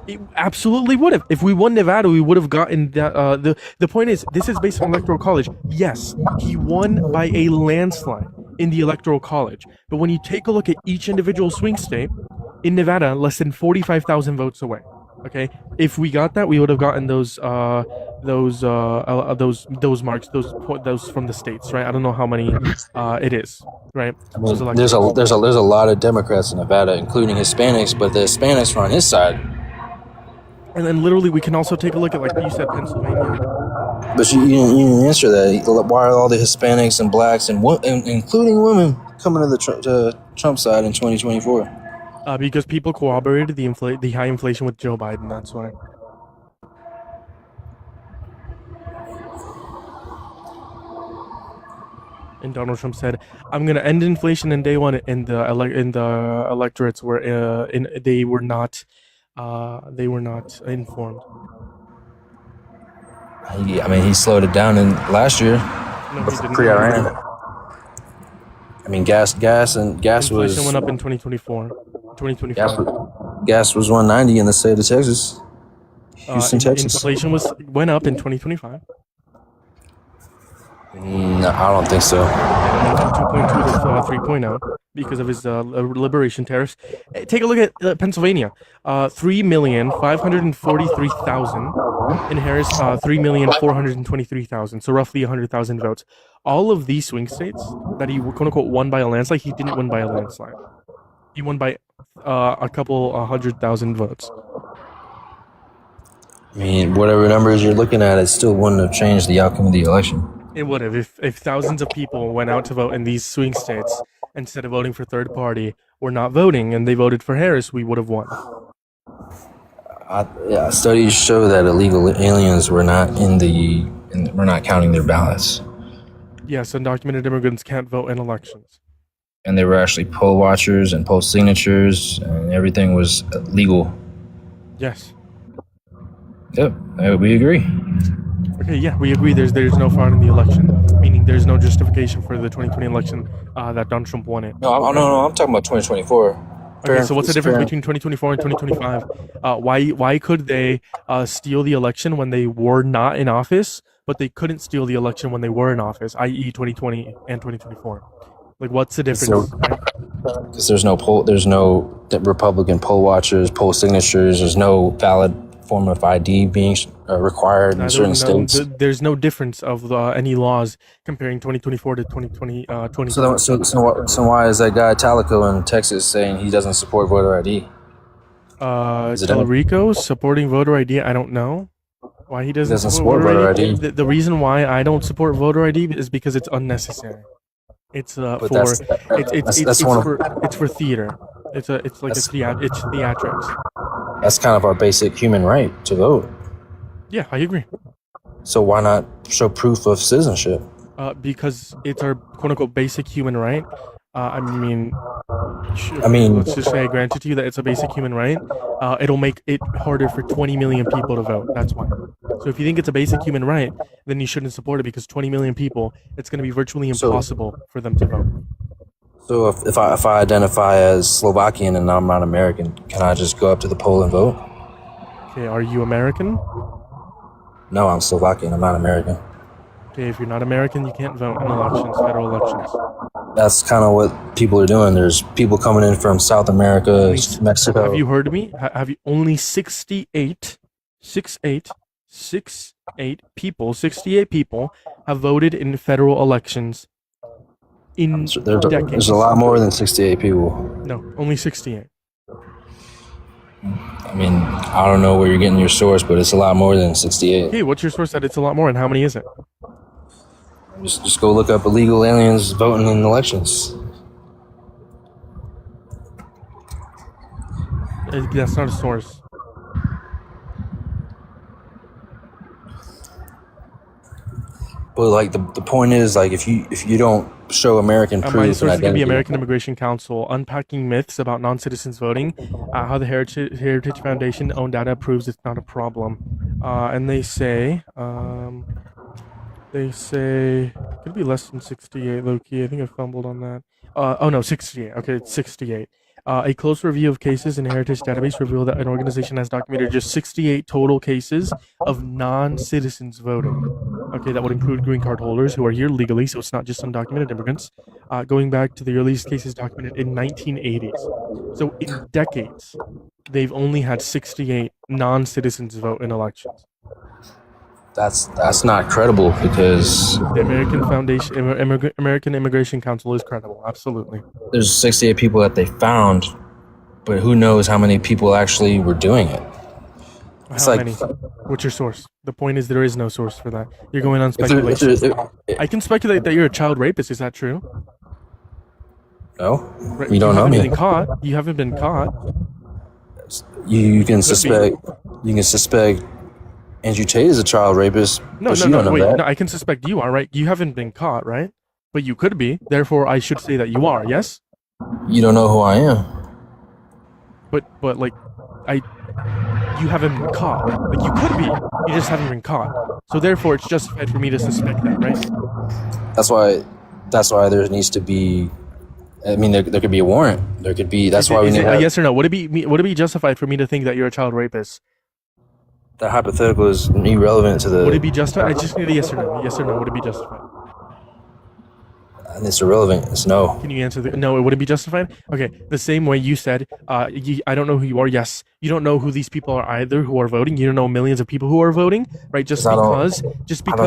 It absolutely would have. If we won Nevada, we would have gotten that. The point is, this is based on electoral college. Yes, he won by a landslide in the electoral college. But when you take a look at each individual swing state, in Nevada, less than 45,000 votes away. Okay, if we got that, we would have gotten those marks, those from the states, right? I don't know how many it is, right? I mean, there's a lot of Democrats in Nevada, including Hispanics, but the Hispanics were on his side. And then literally, we can also take a look at, like you said, Pennsylvania. But you didn't answer that. Why are all the Hispanics and blacks and including women coming to the Trump side in 2024? Because people corroborated the high inflation with Joe Biden. That's why. And Donald Trump said, "I'm going to end inflation in day one." In the electorates were they were not informed. I mean, he slowed it down in last year. No, he didn't. Pre-Iran. I mean, gas Inflation was went up in 2024, 2025. gas was 190 in the state of Texas, Houston, Texas. Inflation went up in 2025. No, I don't think so. Went from 2.2 to 3.0 because of his liberation tariffs. Take a look at Pennsylvania. 3,543,000. In Harris, 3,423,000. So roughly 100,000 votes. All of these swing states that he quote unquote won by a landslide, he didn't win by a landslide. He won by a couple 100,000 votes. I mean, whatever numbers you're looking at, it still wouldn't have changed the outcome of the election. It would have if thousands of people went out to vote in these swing states instead of voting for third party or not voting, and they voted for Harris, we would have won. Studies show that illegal aliens were not we're not counting their ballots. Yes, undocumented immigrants can't vote in elections. And they were actually poll watchers and poll signatures, and everything was legal. Yes. Yep, we agree. Okay, yeah, we agree. There's no fraud in the election, meaning there's no justification for the 2020 election that Donald Trump won it. No, I'm talking about 2024. Okay, so what's the difference between 2024 and 2025? Why could they steal the election when they were not in office, but they couldn't steal the election when they were in office, i.e., 2020 and 2024? Like, what's the difference? Because there's no Republican poll watchers, poll signatures. There's no valid form of ID being required in certain states. There's no difference of any laws comparing 2024 to 2020. So why is that guy Talico in Texas saying he doesn't support voter ID? Tallarico supporting voter ID. I don't know why he doesn't support voter ID. The reason why I don't support voter ID is because it's unnecessary. It's for theater. It's theatrics. That's kind of our basic human right to vote. Yeah, I agree. So why not show proof of citizenship? Because it's our quote-unquote basic human right. I mean, let's just say I grant it to you that it's a basic human right. It'll make it harder for 20 million people to vote. That's why. So if you think it's a basic human right, then you shouldn't support it because 20 million people, it's going to be virtually impossible for them to vote. So if I identify as Slovakian and I'm not American, can I just go up to the poll and vote? Okay, are you American? No, I'm Slovakian. I'm not American. Okay, if you're not American, you can't vote in elections, federal elections. That's kind of what people are doing. There's people coming in from South America, Mexico. Have you heard me? Have you only 68 people have voted in federal elections in decades? There's a lot more than 68 people. No, only 68. I mean, I don't know where you're getting your source, but it's a lot more than 68. Okay, what's your source that it's a lot more, and how many is it? Just go look up illegal aliens voting in elections. That's not a source. But like the point is, like, if you don't show American proof My and source is going to be identity, American Immigration Council, unpacking myths about non-citizens voting, how the Heritage Foundation owned data proves it's not a problem. And they say it could be less than 68, low-key. I think I fumbled on that. Oh no, 68. Okay, it's 68. A close review of cases in the Heritage database revealed that an organization has documented just 68 total cases of non-citizens voting. Okay, that would include green card holders who are here legally, so it's not just undocumented immigrants. Going back to the earliest cases documented in 1980s. So in decades, they've only had 68 non-citizens vote in elections. that's not credible, because The American Foundation, American Immigration Council is credible. Absolutely. there's 68 people that they found, but who knows how many people actually were doing it. It's How like, many? What's your source? The point is there is no source for that. You're going on if there- if speculation. there- I can speculate that you're a child rapist. Is that true? no, Right, you don't know haven't me. been caught. You haven't been caught. You can be. suspect Andrew Tate is a child rapist, but you don't know Wait, that. no, I can suspect you are, right? You haven't been caught, right? But you could be. Therefore, I should say that you are. Yes. You don't know who I am. But like, you haven't been caught. Like, you could be. You just haven't been caught. So therefore, it's justified for me to suspect that, right? That's why there needs to be. I mean, there could be a warrant. There could be. That's why we Is need it to a have, yes or no? Would it be justified for me to think that you're a child rapist? that hypothetical is irrelevant to the. Would it be justified? I just need a yes or no. Yes or no. Would it be justified? It's irrelevant. It's no. Can you answer no? It wouldn't be justified. Okay, the same way you said, I don't know who you are. Yes, you don't know who these people are either who are voting. You don't know millions of people who are voting, right? Just I don't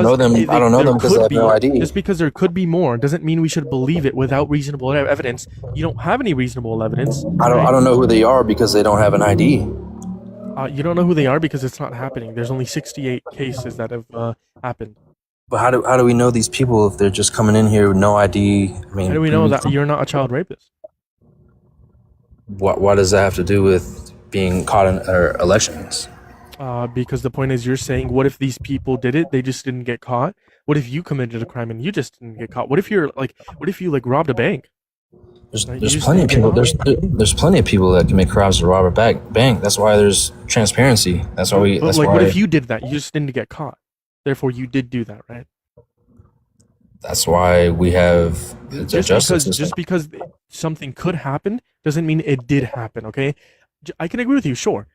know them. I don't know them because they have no ID. Just because there could be more doesn't mean we should believe it without reasonable evidence. You don't have any reasonable evidence. I don't know who they are because they don't have an ID. You don't know who they are because it's not happening. There's only 68 cases that have happened. But how do we know these people if they're just coming in here with no ID? I mean, How do we know that you're not a child rapist? What does that have to do with being caught in elections? Because the point is, you're saying, what if these people did it? They just didn't get caught. What if you committed a crime and you just didn't get caught? What if you robbed a bank? There's plenty of people. There's plenty of people that commit crimes to rob a bank. That's why there's transparency. That's why we. But what if you did that? You just didn't get caught. Therefore, you did do that, right? That's why we have just because something could happen doesn't mean it did happen. Okay, I can agree with you. Sure,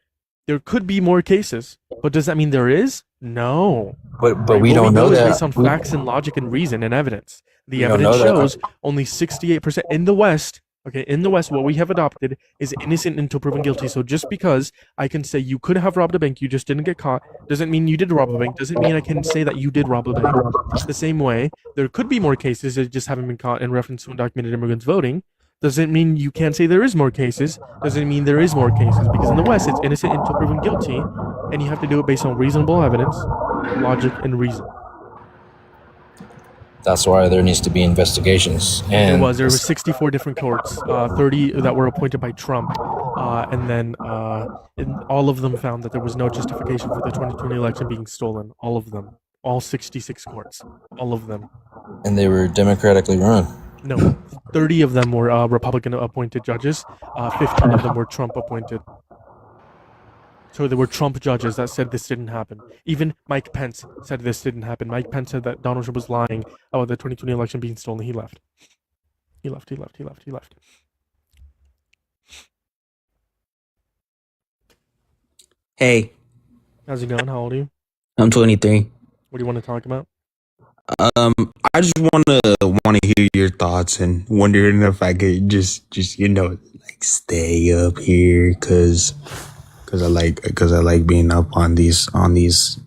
there could be more cases, but does that mean there is? No. But we don't know that. Based on facts and logic and reason and evidence. The evidence shows only 68% in the West. Okay, in the West, what we have adopted is innocent until proven guilty. So just because I can say you could have robbed a bank, you just didn't get caught, doesn't mean you did rob a bank. Doesn't mean I can say that you did rob a bank. The same way, there could be more cases that just haven't been caught in reference to undocumented immigrants voting. Doesn't mean you can't say there is more cases. Doesn't mean there is more cases. Because in the West, it's innocent until proven guilty. And you have to do it based on reasonable evidence, logic, and reason. That's why there needs to be investigations. And there were 64 different courts, 30 that were appointed by Trump, and then all of them found that there was no justification for the 2020 election being stolen. All of them, all 66 courts, all of them. And they were democratically run. No, 30 of them were Republican appointed judges. 15 of them were Trump appointed. So there were Trump judges that said this didn't happen. Even Mike Pence said this didn't happen. Mike Pence said that Donald Trump was lying about the 2020 election being stolen. He left. He left. Hey, How's it going? How old are you? I'm 23. What do you want to talk about? I I just want to hear your thoughts and wondering if I could just like stay up here because I like being up on these lives.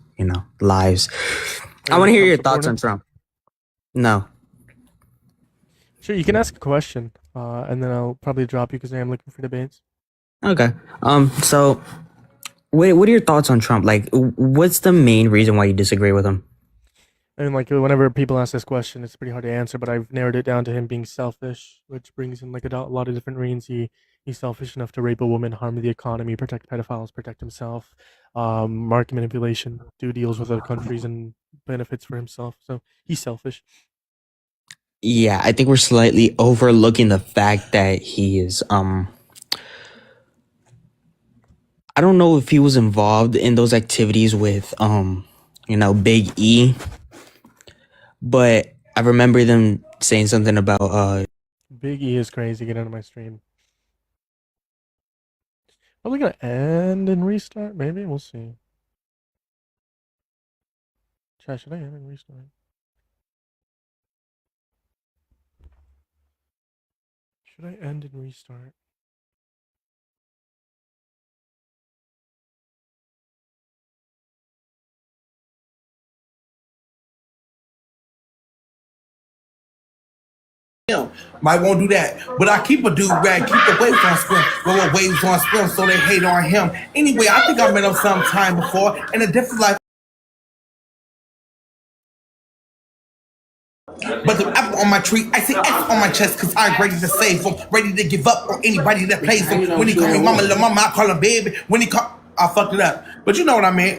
Are I you want a to hear Trump your thoughts supporter? on Trump. No. Sure, you can ask a question, and then I'll probably drop you because I am looking for debates. Okay. So what are your thoughts on Trump? Like, what's the main reason why you disagree with him? I mean, like whenever people ask this question, it's pretty hard to answer. But I've narrowed it down to him being selfish, which brings in like a lot of different reasons. He's selfish enough to rape a woman, harm the economy, protect pedophiles, protect himself, market manipulation, do deals with other countries, and benefits for himself. So he's selfish. Yeah, I think we're slightly overlooking the fact that he is I don't know if he was involved in those activities with Big E, but I remember them saying something about Big E is crazy. Get out of my stream. Probably gonna end and restart. Maybe we'll see. Chat, should I end and restart? Should I end and restart? Might won't do that. But I keep a dude rag, keep the waves on spin. Well, waves on spin, so they hate on him. Anyway, I think I met him sometime before in a different life. But the apple on my tree, I see X on my chest, cause I'm ready to save him. Ready to give up on anybody that plays him. When he call me mama, little mama, I call him baby. When he call, I fucked it up. But you know what I mean.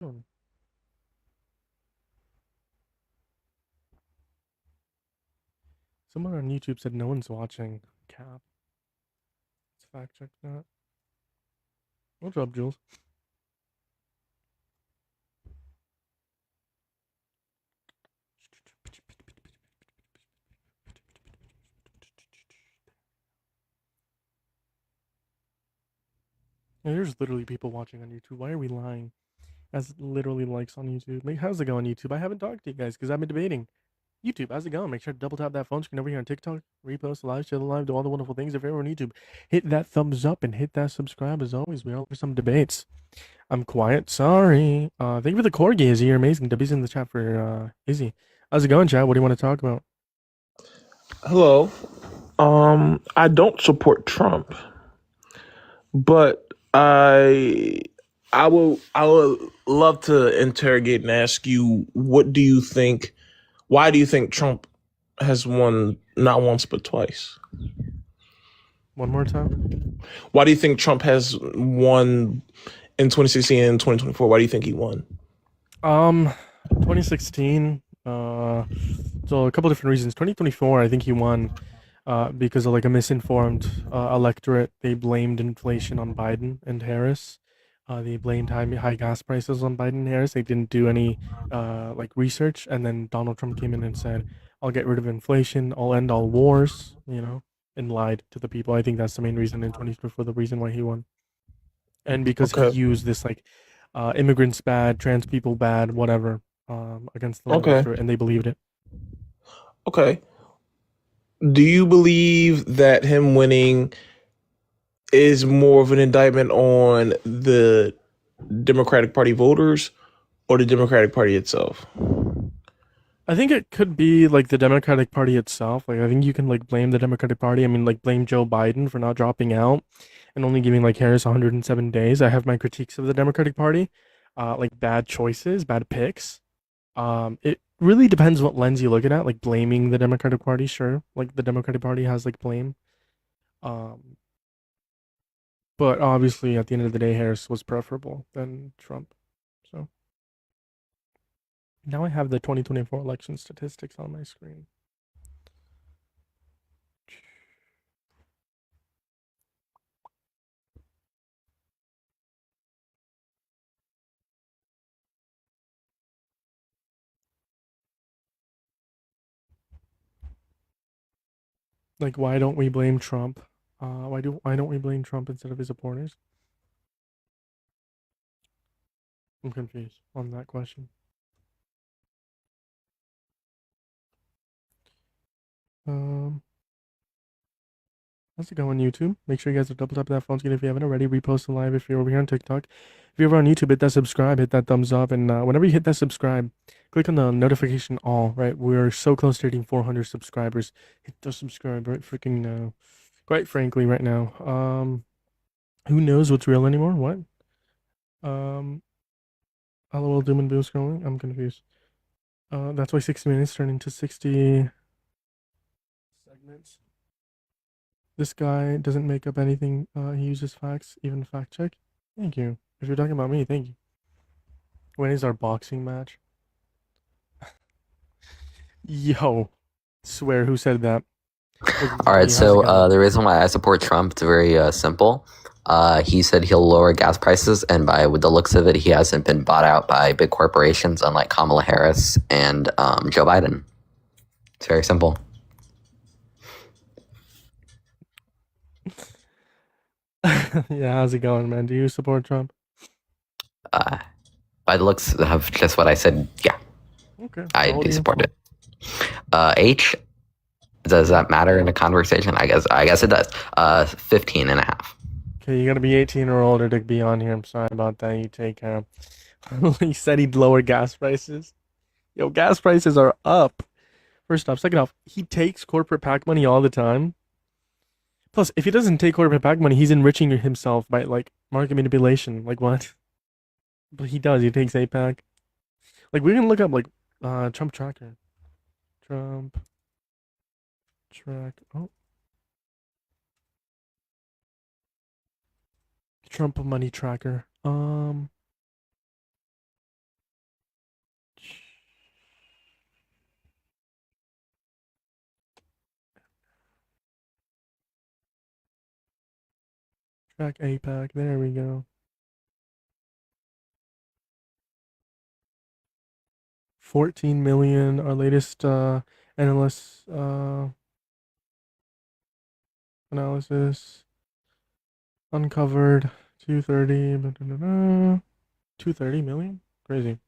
Hmm. Someone on YouTube said no one's watching. Cap. Let's fact check that. What's up, Jules? Yeah, there's literally people watching on YouTube. Why are we lying? That's literally likes on YouTube. Like, how's it going, YouTube? I haven't talked to you guys because I've been debating. YouTube, how's it going? Make sure to double tap that phone screen over here on TikTok. Repost, live, share the live, do all the wonderful things. If you're on YouTube, hit that thumbs up and hit that subscribe. As always, we're over some debates. I'm quiet. Sorry. Thank you for the corgi, Izzy. You're amazing. W's in the chat for Izzy. How's it going, chat? What do you want to talk about? Hello. I don't support Trump, but I would love to interrogate and ask you, what do you think? Why do you think Trump has won not once but twice? One more time. Why do you think Trump has won in 2016 and 2024? Why do you think he won? 2016. So a couple different reasons. 2024, I think he won because of like a misinformed electorate. They blamed inflation on Biden and Harris. They blamed high gas prices on Biden and Harris. They didn't do any like research, and then Donald Trump came in and said, "I'll get rid of inflation. I'll end all wars." And lied to the people. I think that's the main reason in 2024, the reason why he won, and because he Okay. used this like immigrants bad, trans people bad, whatever, against the Okay. electorate, and they believed it. Okay. Do you believe that him winning is more of an indictment on the Democratic Party voters or the Democratic Party itself? I think it could be like the Democratic Party itself. Like I think you can like blame the Democratic Party. I mean, like blame Joe Biden for not dropping out and only giving like Harris 107 days. I have my critiques of the Democratic Party, like bad choices, bad picks. It really depends what lens you look at. Like blaming the Democratic Party, sure. Like the Democratic Party has like blame. Um, but obviously at the end of the day, Harris was preferable than Trump. So now I have the 2024 election statistics on my screen. Like, why don't we blame Trump? Why don't we blame Trump instead of his supporters? I'm confused on that question. How's it going, YouTube? Make sure you guys are double tapping that phone screen if you haven't already. Repost the live if you're over here on TikTok. If you're over on YouTube, hit that subscribe, hit that thumbs up, and whenever you hit that subscribe, click on the notification all. Right, we're so close to hitting 400 subscribers. Hit the subscribe right freaking now. Quite frankly, right now, who knows what's real anymore? What? LOL doom and boom scrolling. I'm confused. That's why 60 minutes turned into 60 segments. This guy doesn't make up anything. He uses facts, even fact check. Thank you. If you're talking about me, thank you. When is our boxing match? Yo, swear who said that? All right, so the reason why I support Trump is very simple. He said he'll lower gas prices, and with the looks of it, he hasn't been bought out by big corporations, unlike Kamala Harris and Joe Biden. It's very simple. Yeah, how's it going, man? Do you support Trump? By the looks of just what I said, yeah, Okay. I do support it. H, does that matter in a conversation? I guess it does. 15 and a half. Okay, you gotta be 18 or older to be on here. I'm sorry about that. You take care. He said he'd lower gas prices. Yo, gas prices are up. First off. Second off, he takes corporate PAC money all the time. Plus, if he doesn't take corporate PAC money, he's enriching himself by, like, market manipulation. Like, what? But he does. He takes APAC. Like, we can look up, like, Trump tracker. Trump track. Oh. Trump money tracker. Track APAC. There we go. 14 million. Our latest analyst analysis uncovered 230. 230 million? Crazy.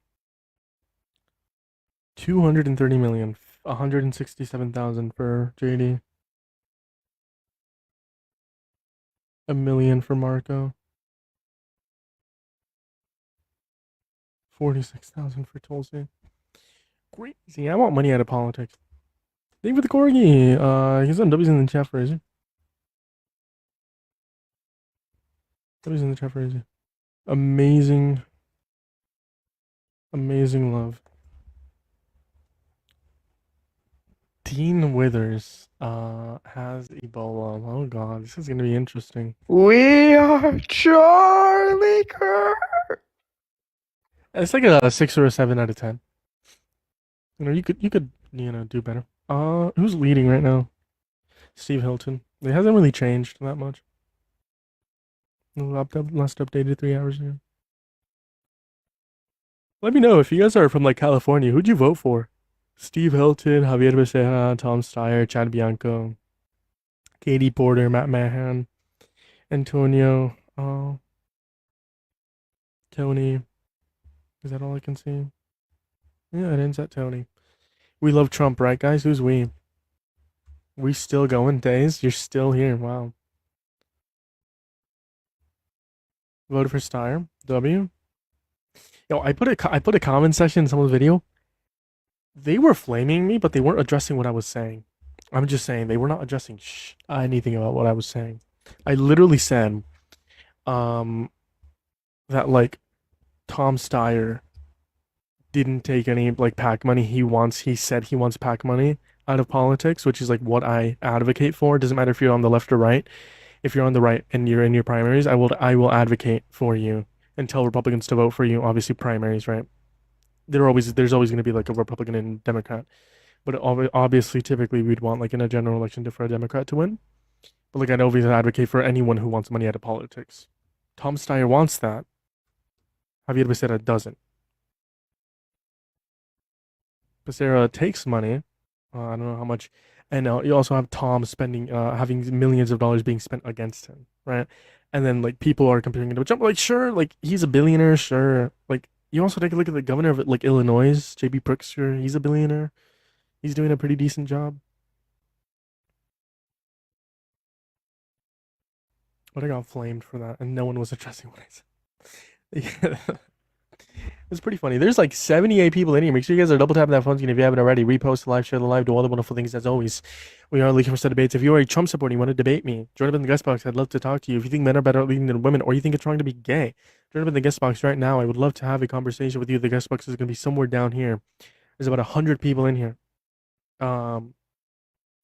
230 million. 167,000 for JD. $1 million for Marco. 46,000 for Tulsi. Crazy. I want money out of politics. Thank you for the corgi. He's on W's in the chat for Izzy. W's in the chat for Izzy. Amazing. Amazing love. Dean Withers has Ebola. Oh god, this is gonna be interesting. We are Charlie Kirk. It's like a 6 or a 7 out of 10. You know, you could do better. Who's leading right now? Steve Hilton. It hasn't really changed that much. Last updated 3 hours ago. Let me know if you guys are from, like, California. Who'd you vote for? Steve Hilton, Javier Becerra, Tom Steyer, Chad Bianco, Katie Porter, Matt Mahan, Antonio, Tony. Is that all I can see? Yeah, it ends at Tony. We love Trump, right, guys? Who's we? We still going, Days? You're still here. Wow. Voted for Steyer. W. Yo, I put a comment section in someone's video. They were flaming me, but they weren't addressing what I was saying. I'm just saying they were not addressing anything about what I was saying. I literally said, that, like, Tom Steyer didn't take any, like, PAC money. He said he wants PAC money out of politics, which is, like, what I advocate for. It doesn't matter if you're on the left or right. If you're on the right and you're in your primaries, I will advocate for you and tell Republicans to vote for you. Obviously, primaries, right? There's always going to be, like, a Republican and Democrat, but obviously, typically, we'd want, like, in a general election for a Democrat to win. But, like, I'd always advocate for anyone who wants money out of politics. Tom Steyer wants that. Javier Becerra doesn't. Becerra takes money. I don't know how much. And you also have Tom spending, having millions of dollars being spent against him, right? And then, like, people are comparing it to Trump. Like, sure, like, he's a billionaire, sure. Like, you also take a look at the governor of, like, Illinois, J.B. Pritzker. He's a billionaire. He's doing a pretty decent job. But I got flamed for that, and no one was addressing what I said. Yeah. It was pretty funny. There's like 78 people in here. Make sure you guys are double tapping that phone screen if you haven't already. Repost the live, share the live, do all the wonderful things as always. We are looking for some debates. If you are a Trump supporter, you want to debate me, join up in the guest box. I'd love to talk to you. If you think men are better at leading than women, or you think it's wrong to be gay, join up in the guest box right now. I would love to have a conversation with you. The guest box is going to be somewhere down here. There's about 100 people in here.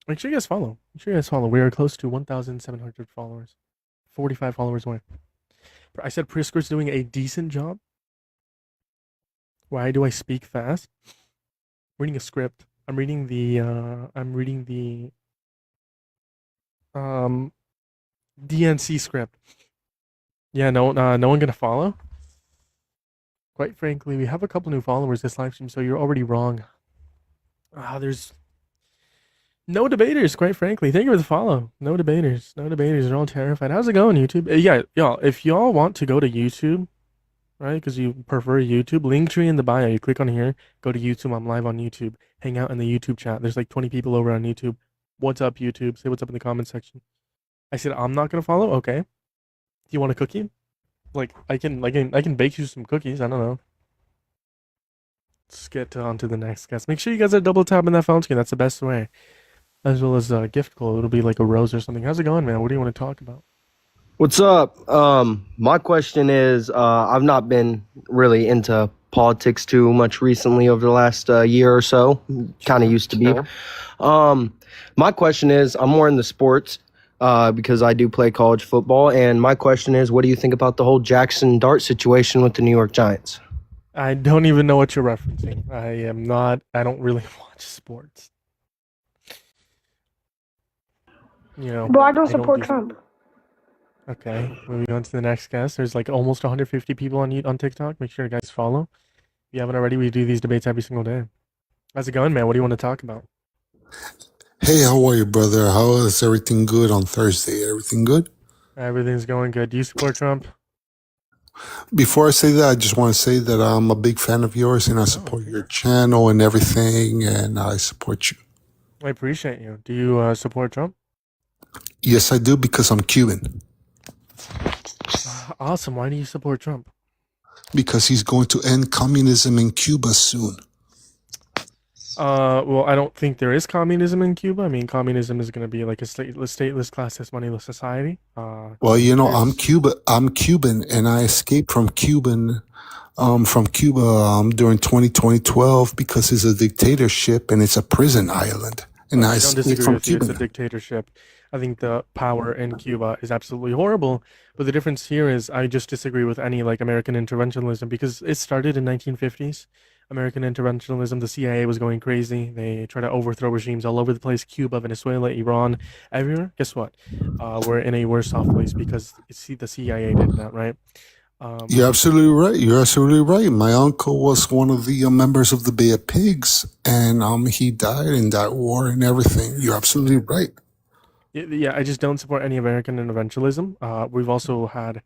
Make sure you guys follow. Make sure you guys follow. We are close to 1,700 followers. 45 followers away. I said Prisker's doing a decent job. Why do I speak fast? I'm reading a script. I'm reading the DNC script. Yeah, no one gonna follow. Quite frankly, we have a couple new followers this live stream, so you're already wrong. There's no debaters, quite frankly. Thank you for the follow. No debaters. No debaters. They're all terrified. How's it going, YouTube? Yeah, y'all, if y'all want to go to YouTube, right, because you prefer YouTube, Linktree in the bio. You click on here, go to YouTube. I'm live on YouTube. Hang out in the YouTube chat. There's like 20 people over on YouTube. What's up, YouTube? Say what's up in the comment section. I said I'm not gonna follow. Okay. Do you want a cookie? Like I can bake you some cookies. I don't know. Let's get on to the next guest. Make sure you guys are double tapping that phone screen. That's the best way. As well as a gift code. It'll be like a rose or something. How's it going, man? What do you want to talk about? What's up? My question is, I've not been really into politics too much recently over the last year or so. Kind of used to be. My question is, I'm more in the sports because I do play college football. And my question is, what do you think about the whole Jackson Dart situation with the New York Giants? I don't even know what you're referencing. I don't really watch sports. You know, Bro, I don't support Trump. Okay, moving on to the next guest. There's like almost 150 people on TikTok. Make sure you guys follow. If you haven't already, we do these debates every single day. How's it going, man? What do you want to talk about? Hey, how are you, brother? How is everything good on Thursday? Everything good? Everything's going good. Do you support Trump? Before I say that, I just want to say that I'm a big fan of yours and I support your channel and everything, and I support you. I appreciate you. Do you support Trump? Yes, I do, because I'm Cuban. Awesome. Why do you support Trump? Because he's going to end communism in Cuba soon. Well, I don't think there is communism in Cuba. I mean, communism is going to be like a stateless, classless, moneyless society. Well, you know, I'm Cuban, and I escaped from Cuba during 2012 because it's a dictatorship and it's a prison island. And I don't disagree with you. It's a dictatorship. I think the power in Cuba is absolutely horrible. But the difference here is I just disagree with any like American interventionism because it started in 1950s. American interventionism, the CIA was going crazy. They try to overthrow regimes all over the place. Cuba, Venezuela, Iran, everywhere. Guess what? We're in a worse off place because the CIA did that, right? You're absolutely right. You're absolutely right. My uncle was one of the members of the Bay of Pigs, and he died in that war and everything. You're absolutely right. Yeah, I just don't support any American interventionism. We've also had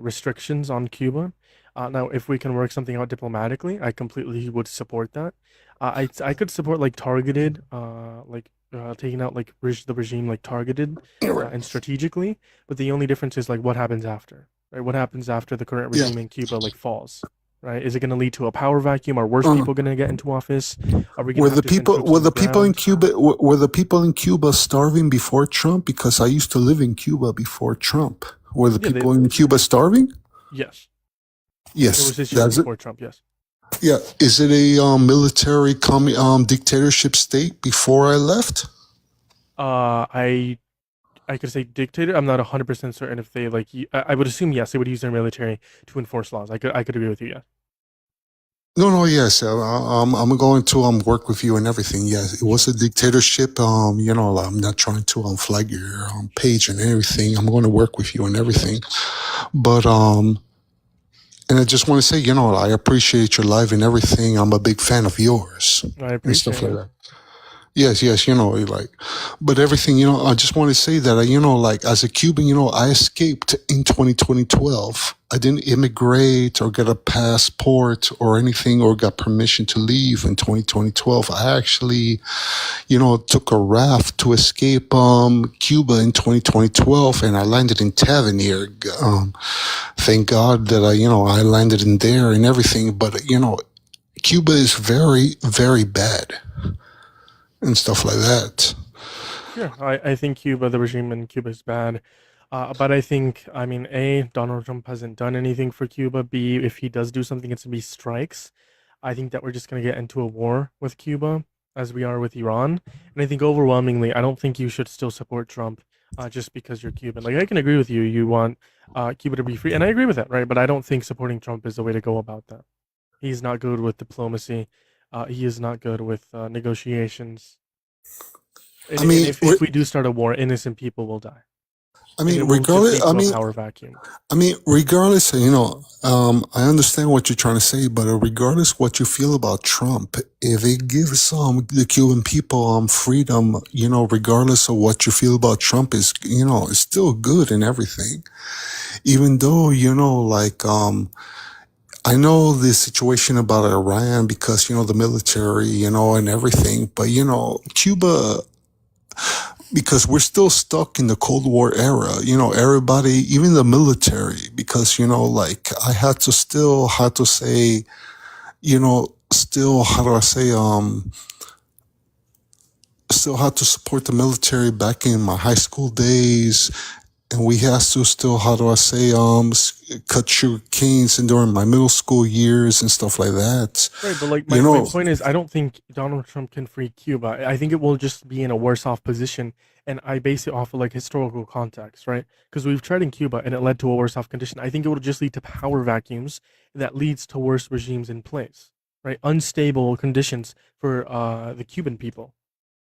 restrictions on Cuba. Now, if we can work something out diplomatically, I completely would support that. I could support like targeted, taking out like the regime like targeted and strategically. But the only difference is like what happens after. Right? What happens after the current regime in Cuba like falls? Right? Is it going to lead to a power vacuum? Are worse people going to get into office? Are we were the people in Cuba starving before Trump? Because I used to live in Cuba before Trump. Were the people in Cuba starving? Yes. Yes. It was issued before Trump. Yes. Yeah. Is it a military dictatorship state before I left? I could say dictator. I'm not 100% certain if they like. I would assume yes, they would use their military to enforce laws. I could agree with you. Yeah. No, yes. I'm going to work with you and everything. Yes, it was a dictatorship. You know, I'm not trying to flag your page and everything. I'm going to work with you and everything. But and I just want to say, you know, I appreciate your live and everything. I'm a big fan of yours I appreciate and stuff like that. Yes, yes, like, but everything, I just want to say that, like, as a Cuban, I escaped in 2012. I didn't immigrate or get a passport or anything or got permission to leave in 2012. I actually, took a raft to escape Cuba in 2012, and I landed in Tavernier. Thank God that I landed in there and everything. But Cuba is very, very bad and stuff like that. Sure, I think Cuba, the regime in Cuba is bad. But I think, I mean, A, Donald Trump hasn't done anything for Cuba. B, if he does do something, it's going to be strikes. I think that we're just going to get into a war with Cuba as we are with Iran. And I think overwhelmingly, I don't think you should still support Trump just because you're Cuban. Like, I can agree with you. You want Cuba to be free. And I agree with that, right? But I don't think supporting Trump is the way to go about that. He's not good with diplomacy. He is not good with negotiations. I mean, If we do start a war, innocent people will die. I And mean, it will just lead regardless, to a power vacuum. regardless, I understand what you're trying to say, but regardless what you feel about Trump, if it gives the Cuban people freedom, regardless of what you feel about Trump, is it's still good and everything. Even though like I know the situation about Iran because the military, and everything, but Cuba, because we're still stuck in the Cold War era, everybody, even the military, because, like I had to still say, still, how do I say, still had to support the military back in my high school days. And we had to still, how do I say, cut sugar canes and during my middle school years and stuff like that. Right, but like my point is, I don't think Donald Trump can free Cuba. I think it will just be in a worse off position, and I base it off of like historical context, right? Because we've tried in Cuba and it led to a worse off condition. I think it will just lead to power vacuums that leads to worse regimes in place, right? Unstable conditions for the Cuban people.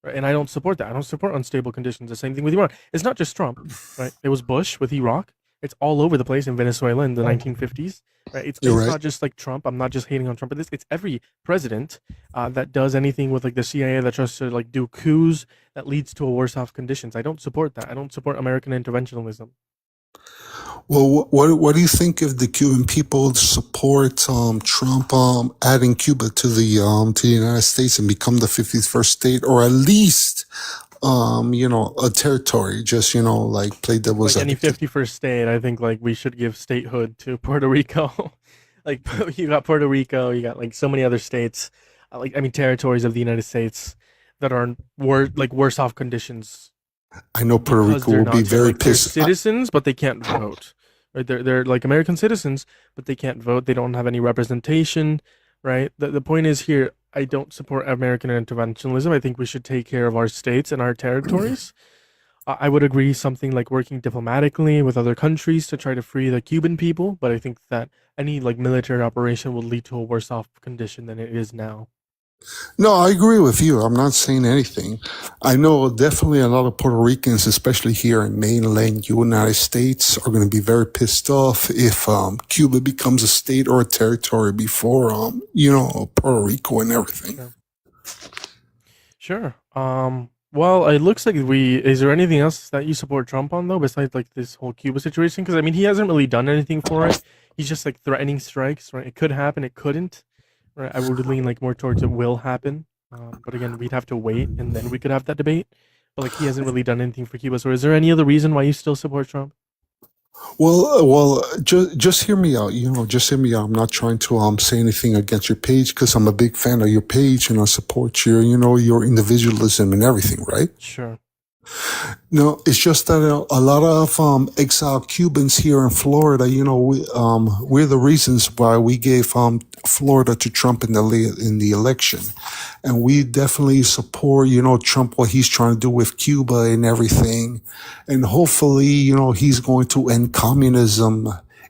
Right? And I don't support that. I don't support unstable conditions. The same thing with Iran. It's not just Trump, right? It was Bush with Iraq. It's all over the place in Venezuela in the 1950s, right? It's You're right. not just like Trump. I'm not just hating on Trump, but it's every president that does anything with like the CIA that tries to like do coups that leads to a worse off conditions. I don't support that. I don't support American interventionism. Well, what do you think if the Cuban people support Trump adding Cuba to the United States and become the 51st state, or at least a territory? Just like play devil's Like any advocate. 51st state, I think like we should give statehood to Puerto Rico. Like you got Puerto Rico, you got like so many other states, territories of the United States that are worse off conditions I know Puerto because Rico they're will be not very like they're pissed. citizens, but they can't vote. Right? They're like American citizens, but they can't vote. They don't have any representation. Right. The point is here. I don't support American interventionism. I think we should take care of our states and our territories. I would agree something like working diplomatically with other countries to try to free the Cuban people, but I think that any like military operation will lead to a worse off condition than it is now. No, I agree with you. I'm not saying anything. I know definitely a lot of Puerto Ricans, especially here in mainland United States, are going to be very pissed off if Cuba becomes a state or a territory before Puerto Rico and everything. Sure. Well, it looks like is there anything else that you support Trump on though, besides like this whole Cuba situation? Because I mean, he hasn't really done anything for it. He's just like threatening strikes, right? It could happen, it couldn't. Right, I would lean like more towards it will happen, but again, we'd have to wait, and then we could have that debate. But like, he hasn't really done anything for Cuba. So, is there any other reason why you still support Trump? Well, just hear me out. Just hear me out. I'm not trying to say anything against your page because I'm a big fan of your page and I support your your individualism and everything, right? Sure. No, it's just that a lot of exiled Cubans here in Florida, we're the reasons why we gave Florida to Trump in the election, and we definitely support Trump, what he's trying to do with Cuba and everything, and hopefully he's going to end communism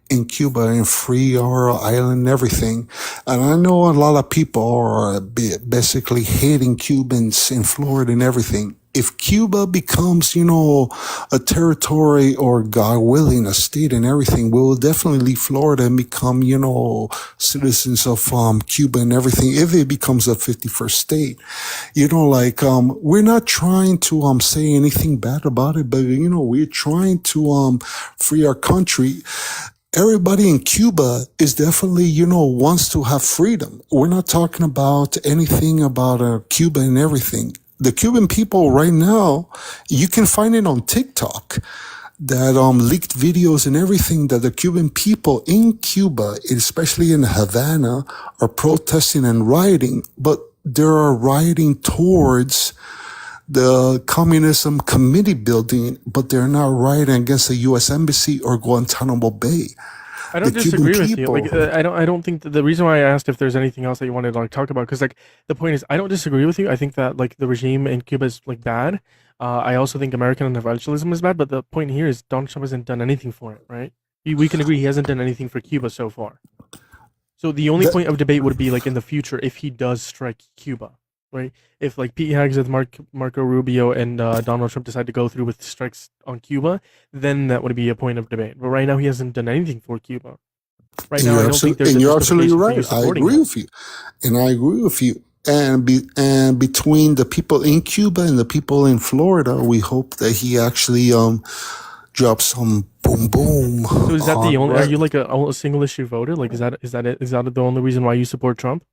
in Cuba and free our island and everything. And I know a lot of people are basically hating Cubans in Florida and everything. if Cuba becomes, a territory or God willing, a state and everything, we'll definitely leave Florida and become, citizens of Cuba and everything. If it becomes a 51st state, we're not trying to say anything bad about it, but we're trying to free our country. Everybody in Cuba is definitely, wants to have freedom. We're not talking about anything about Cuba and everything. The Cuban people right now, you can find it on TikTok, that leaked videos and everything, that the Cuban people in Cuba, especially in Havana, are protesting and rioting, but they are rioting towards the communism committee building, but they're not rioting against the U.S. Embassy or Guantanamo Bay. I don't The Cuban disagree with you. people- Like, I don't think that the reason why I asked if there's anything else that you wanted to like talk about, because like the point is, I don't disagree with you. I think that like the regime in Cuba is like bad. I also think American interventionism is bad. But the point here is Donald Trump hasn't done anything for it, right? We can agree he hasn't done anything for Cuba so far. So the only point of debate would be like in the future if he does strike Cuba, right? If like Pete Hegseth, Marco Rubio, and Donald Trump decide to go through with strikes on Cuba, then that would be a point of debate. But right now he hasn't done anything for Cuba. Right now, I don't think there's and a you're absolutely justification for you right. I supporting agree him. with you, and I agree with you. And between the people in Cuba and the people in Florida, we hope that he actually drops some boom boom. So is that the only? Are right. you like a single issue voter? Like is that it? Is that the only reason why you support Trump?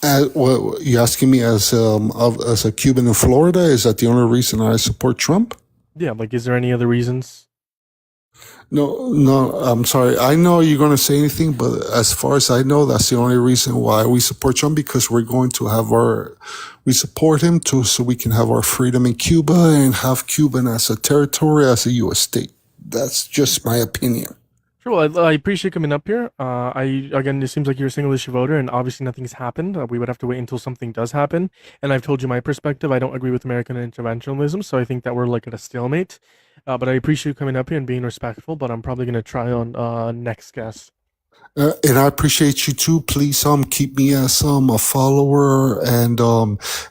Well, you asking me as a Cuban in Florida? Is that the only reason I support Trump? Yeah. Like, is there any other reasons? No, I'm sorry. I know you're going to say anything, but as far as I know, that's the only reason why we support Trump, because we're going to have we support him too, so we can have our freedom in Cuba and have Cuba as a territory, as a U.S. state. That's just my opinion. Sure. Well, I appreciate coming up here. Again, it seems like you're a single issue voter, and obviously nothing's happened. We would have to wait until something does happen. And I've told you my perspective. I don't agree with American interventionism, so I think that we're like at a stalemate. But I appreciate you coming up here and being respectful. But I'm probably gonna try on next guest. And I appreciate you too. Please, keep me as a follower and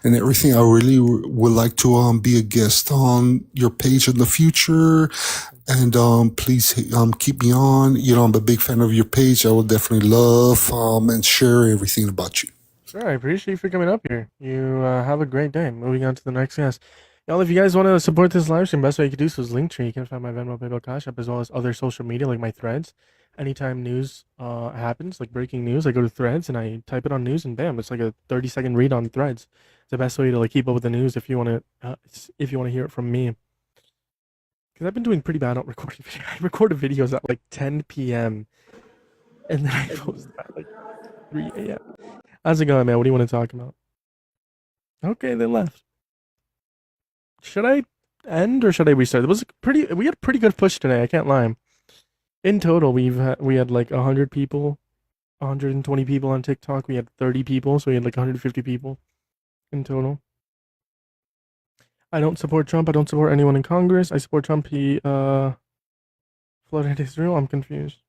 everything. I really would like to be a guest on your page in the future. And please keep me on. I'm a big fan of your page. I would definitely love and share everything about you. Sure, I appreciate you for coming up here. You have a great day. Moving on to the next guest. Y'all, if you guys want to support this live stream, best way you can do so is Linktree. You can find my Venmo, PayPal, Cash App, as well as other social media like my Threads. Anytime news happens, like breaking news, I go to Threads and I type it on news, and bam, it's like a 30-second read on Threads. It's the best way to like keep up with the news if you want to hear it from me. Because I've been doing pretty bad at recording videos. I recorded videos at like 10 p.m. and then I post at like 3 a.m. How's it going, man? What do you want to talk about? Okay, they left. Should I end or should I restart? We had a pretty good push today. I can't lie. In total, we had like 100 people, 120 people on TikTok. We had 30 people, so we had like 150 people in total. I don't support Trump. I don't support anyone in Congress. I support Trump. He flooded Israel. I'm confused.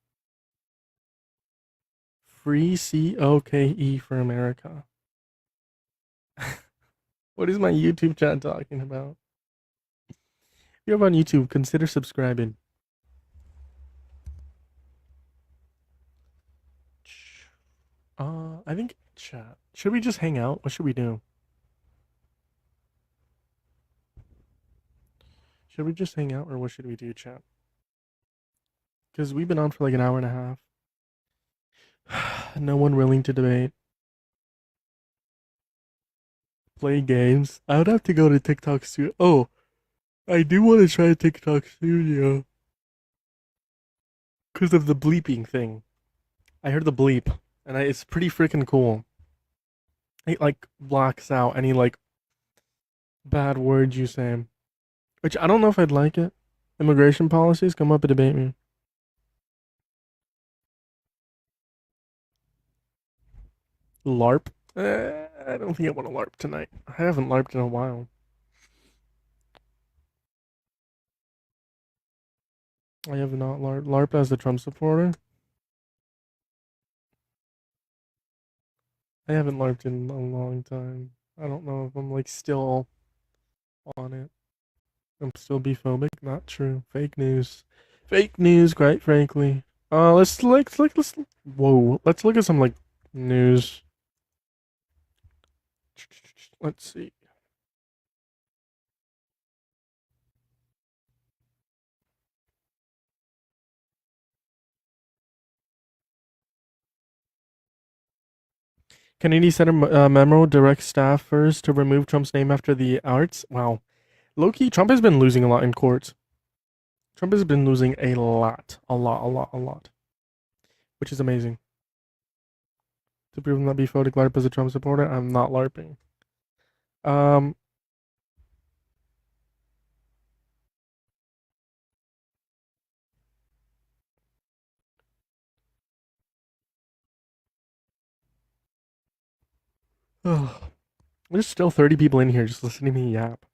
Free COKE for America. What is my YouTube chat talking about? If you're on YouTube, consider subscribing. I think chat. Should we just hang out? What should we do? Should we just hang out or what should we do, chat? Because we've been on for like an hour and a half. No one willing to debate. Play games. I would have to go to TikTok Studio. Oh, I do want to try TikTok Studio. Because of the bleeping thing. I heard the bleep. And it's pretty freaking cool. It like blocks out any like bad words you say. Which I don't know if I'd like it. Immigration policies, come up and debate me. LARP? I don't think I want to LARP tonight. I haven't LARPed in a while. I have not LARPed. LARP as a Trump supporter? I haven't LARPed in a long time. I don't know if I'm like still on it. I'm still biphobic. Not true. Fake news. Fake news. Quite frankly. Let's whoa. Let's look at some like news. Let's see. Kennedy sent a memo direct staffers to remove Trump's name after the arts. Wow. Low-key, Trump has been losing a lot in courts. Trump has been losing a lot. A lot. Which is amazing. To prove I'm not biphobic, LARP as a Trump supporter, I'm not LARPing. There's still 30 people in here just listening to me yap.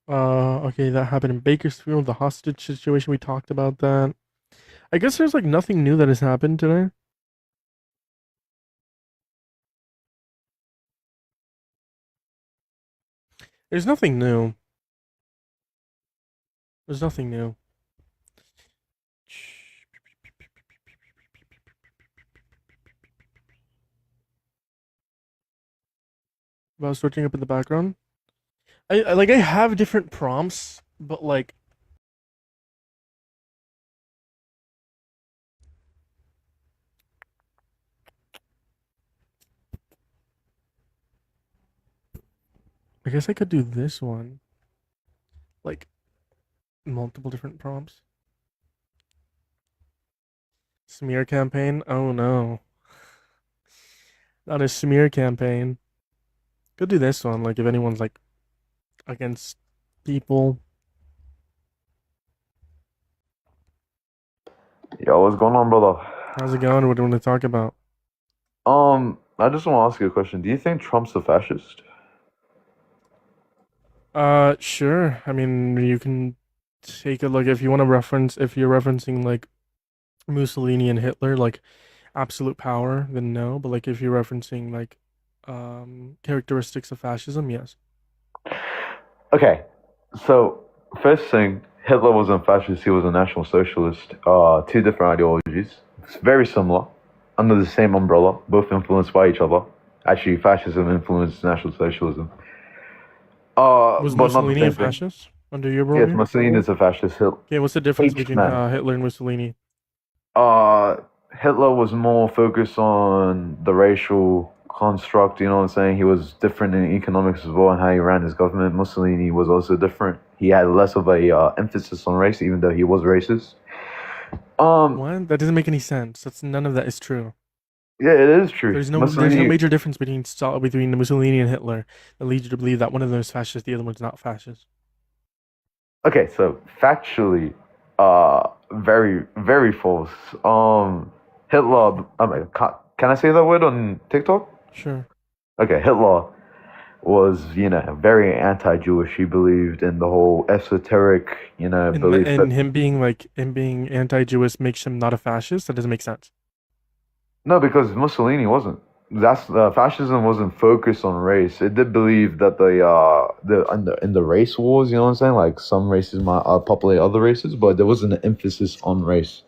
Okay, that happened in Bakersfield, the hostage situation, we talked about that. I guess there's like nothing new that has happened today. There's nothing new. There's nothing new. If I was searching up in the background, I have different prompts, but like I guess I could do this one. Like multiple different prompts. Smear campaign? Oh no. Not a smear campaign. Could do this one, like if anyone's like against people. Yo, what's going on, brother? How's it going? What do you want to talk about? I just want to ask you a question. Do you think Trump's a fascist? Sure. I mean, you can take a look if you want to reference, if you're referencing like Mussolini and Hitler, like absolute power, then no. But like if you're referencing like characteristics of fascism, yes. Okay, so first thing, Hitler wasn't a fascist, he was a National Socialist. Two different ideologies. It's very similar, under the same umbrella, both influenced by each other. Actually, fascism influenced National Socialism. Was but not the Mussolini same a thing. fascist under your Yes, worldview? Mussolini is a fascist. Okay, what's the difference Hates between men. Hitler and Mussolini? Hitler was more focused on the racial construct, you know what I'm saying? He was different in economics as well and how he ran his government. Mussolini was also different. He had less of a emphasis on race, even though he was racist. What? That doesn't make any sense. None of that is true. Yeah, it is true. There's no Mussolini, major difference between Mussolini and Hitler that leads you to believe that one of them is fascist, the other one's not fascist. okay, so factually, very, very false. Hitler, can I say that word on TikTok? Sure. Okay, Hitler was, very anti-Jewish. He believed in the whole esoteric, belief And that him being anti-Jewish makes him not a fascist? That doesn't make sense. no, because Mussolini wasn't. Fascism wasn't focused on race. It did believe that in the race wars, you know what I'm saying? Like some races might populate other races, but there wasn't an emphasis on race.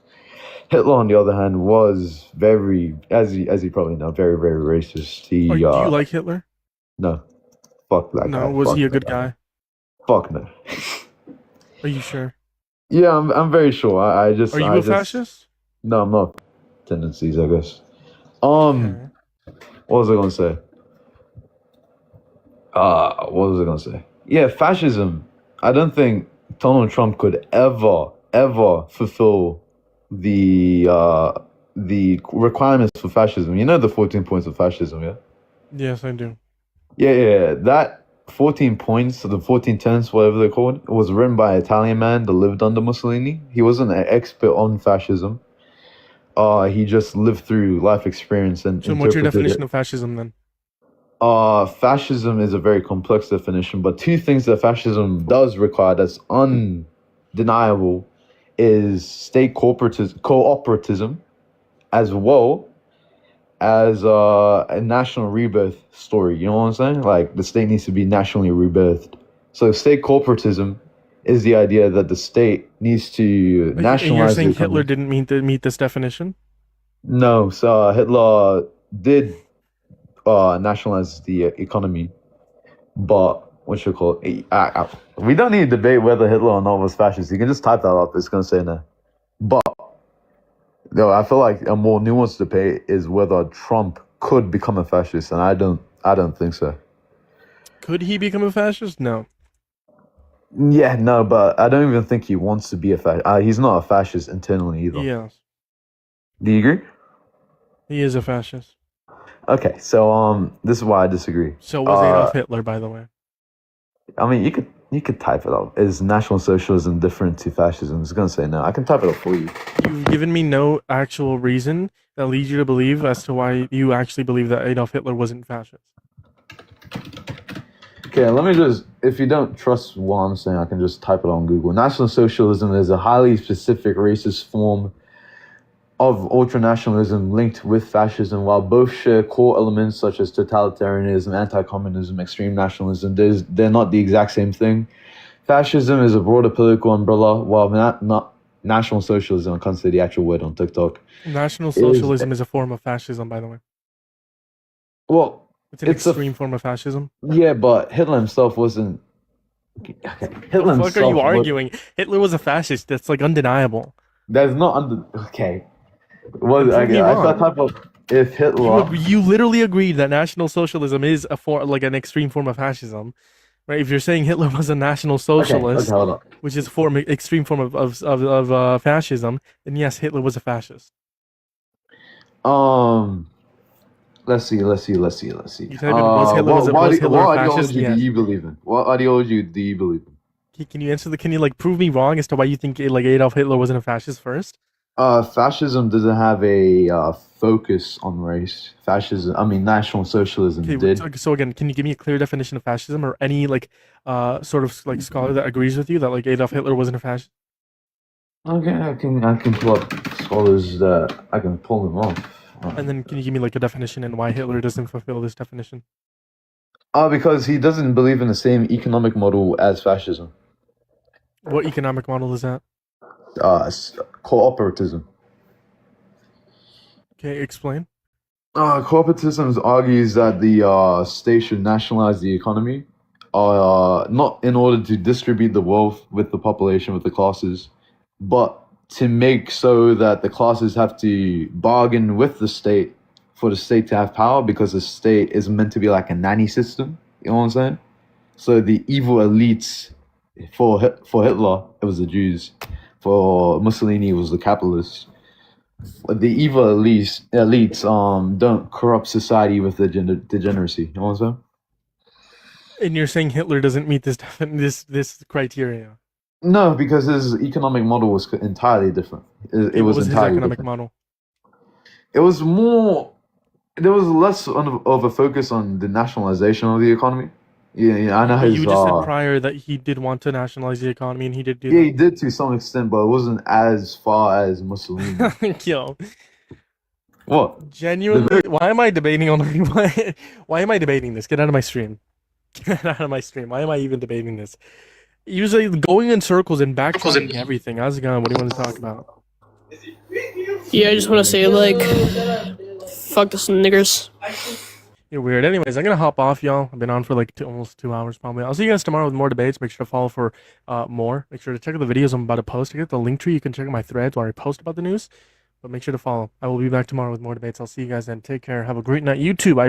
Hitler, on the other hand, was very, as you probably know, very, very racist. He Do you like Hitler? no, fuck that guy. No, was Fuck he a that good guy? Fuck no. Are you sure? Yeah, I'm very sure. Are you a fascist? No, I'm not. Tendencies, I guess. Okay. What was I gonna say? What was I gonna say? Yeah, fascism. I don't think Donald Trump could ever fulfill the requirements for fascism. You know the 14 points of fascism, yeah? Yes, I do. Yeah. That 14 points, the 14 tenets, whatever they're called, it was written by an Italian man that lived under Mussolini. He wasn't an expert on fascism. He just lived through life experience and So what's your interpreted definition it. of fascism then? Fascism is a very complex definition, but two things that fascism does require that's undeniable is state cooperatism as well as a national rebirth story. You know what I'm saying? Like the state needs to be nationally rebirthed. So state corporatism is the idea that the state needs to And you're nationalize the saying economy. Hitler didn't meet this definition? No, so Hitler did nationalize the economy, but what you call it? We don't need to debate whether Hitler or not was fascist. You can just type that up. It's gonna say no. But no, I feel like a more nuanced debate is whether Trump could become a fascist, and I don't think so. Could he become a fascist? No. Yeah, no, but I don't even think he wants to be a fascist. He's not a fascist internally either. Yes. Do you agree? He is a fascist. Okay, so this is why I disagree. So was Adolf Hitler, by the way. I mean, you could type it up. Is National Socialism different to fascism? It's gonna say no. I can type it up for you. You've given me no actual reason that leads you to believe as to why you actually believe that Adolf Hitler wasn't fascist. Okay, let me just, if you don't trust what I'm saying, I can just type it on Google. National Socialism is a highly specific racist form of ultranationalism linked with fascism. While both share core elements such as totalitarianism, anti-communism, extreme nationalism, they're not the exact same thing. Fascism is a broader political umbrella, while not National Socialism, I can't say the actual word on TikTok. National Socialism is a form of fascism, by the way. Well, It's an it's a extreme form of fascism. yeah, but Hitler himself wasn't. Okay, Hitler What himself. are you arguing? Hitler was a fascist. That's like undeniable. That's not under. Okay. Well, Prove me I wrong. thought type of if Hitler. You literally agreed that National Socialism is like an extreme form of fascism, right? If you're saying Hitler was a National Socialist, Okay, hold on. which is extreme form of fascism, then yes, Hitler was a fascist. Let's see. You said was Hitler was Hitler What a fascist? ideology Yes. do you believe in? What ideology do you believe in? Can you answer can you like prove me wrong as to why you think like Adolf Hitler wasn't a fascist first? Fascism doesn't have a focus on race. National Socialism Okay, did. so again, can you give me a clear definition of fascism or any like sort of like scholar that agrees with you that like Adolf Hitler wasn't a fascist? Okay, I can pull up scholars that I can pull them off. And then can you give me like a definition and why Hitler doesn't fulfill this definition? Because he doesn't believe in the same economic model as fascism. What economic model is that? Cooperativism. Okay, explain. Cooperativism argues that the state should nationalize the economy, not in order to distribute the wealth with the population, with the classes, but to make so that the classes have to bargain with the state for the state to have power, because the state is meant to be like a nanny system. You know what I'm saying? So the evil elites, for Hitler, it was the Jews. For Mussolini, it was the capitalists. The evil elites don't corrupt society with the degeneracy. You know what I'm saying? And you're saying Hitler doesn't meet this criteria. No, because his economic model was entirely different. It What was was his entirely economic different. model? It was more. There was less of a focus on the nationalization of the economy. Yeah, I know his. You just said prior that he did want to nationalize the economy, and he did do Yeah, he did to some extent, but it wasn't as far as Mussolini. that. Yo, What? genuinely, why am I debating on the why am I debating this? Get out of my stream. Get out of my stream. Why am I even debating this? Usually going in circles and backtracking everything. How's it going? What do you want to talk about? Yeah, I just want to say, like, fuck this niggers. You're weird. Anyways, I'm gonna hop off, y'all. I've been on for like almost 2 hours, probably. I'll see you guys tomorrow with more debates. Make sure to follow for more. Make sure to check out the videos I'm about to post. To get the link tree, you can check out my threads where I post about the news. But make sure to follow. I will be back tomorrow with more debates. I'll see you guys then. Take care. Have a great night, YouTube.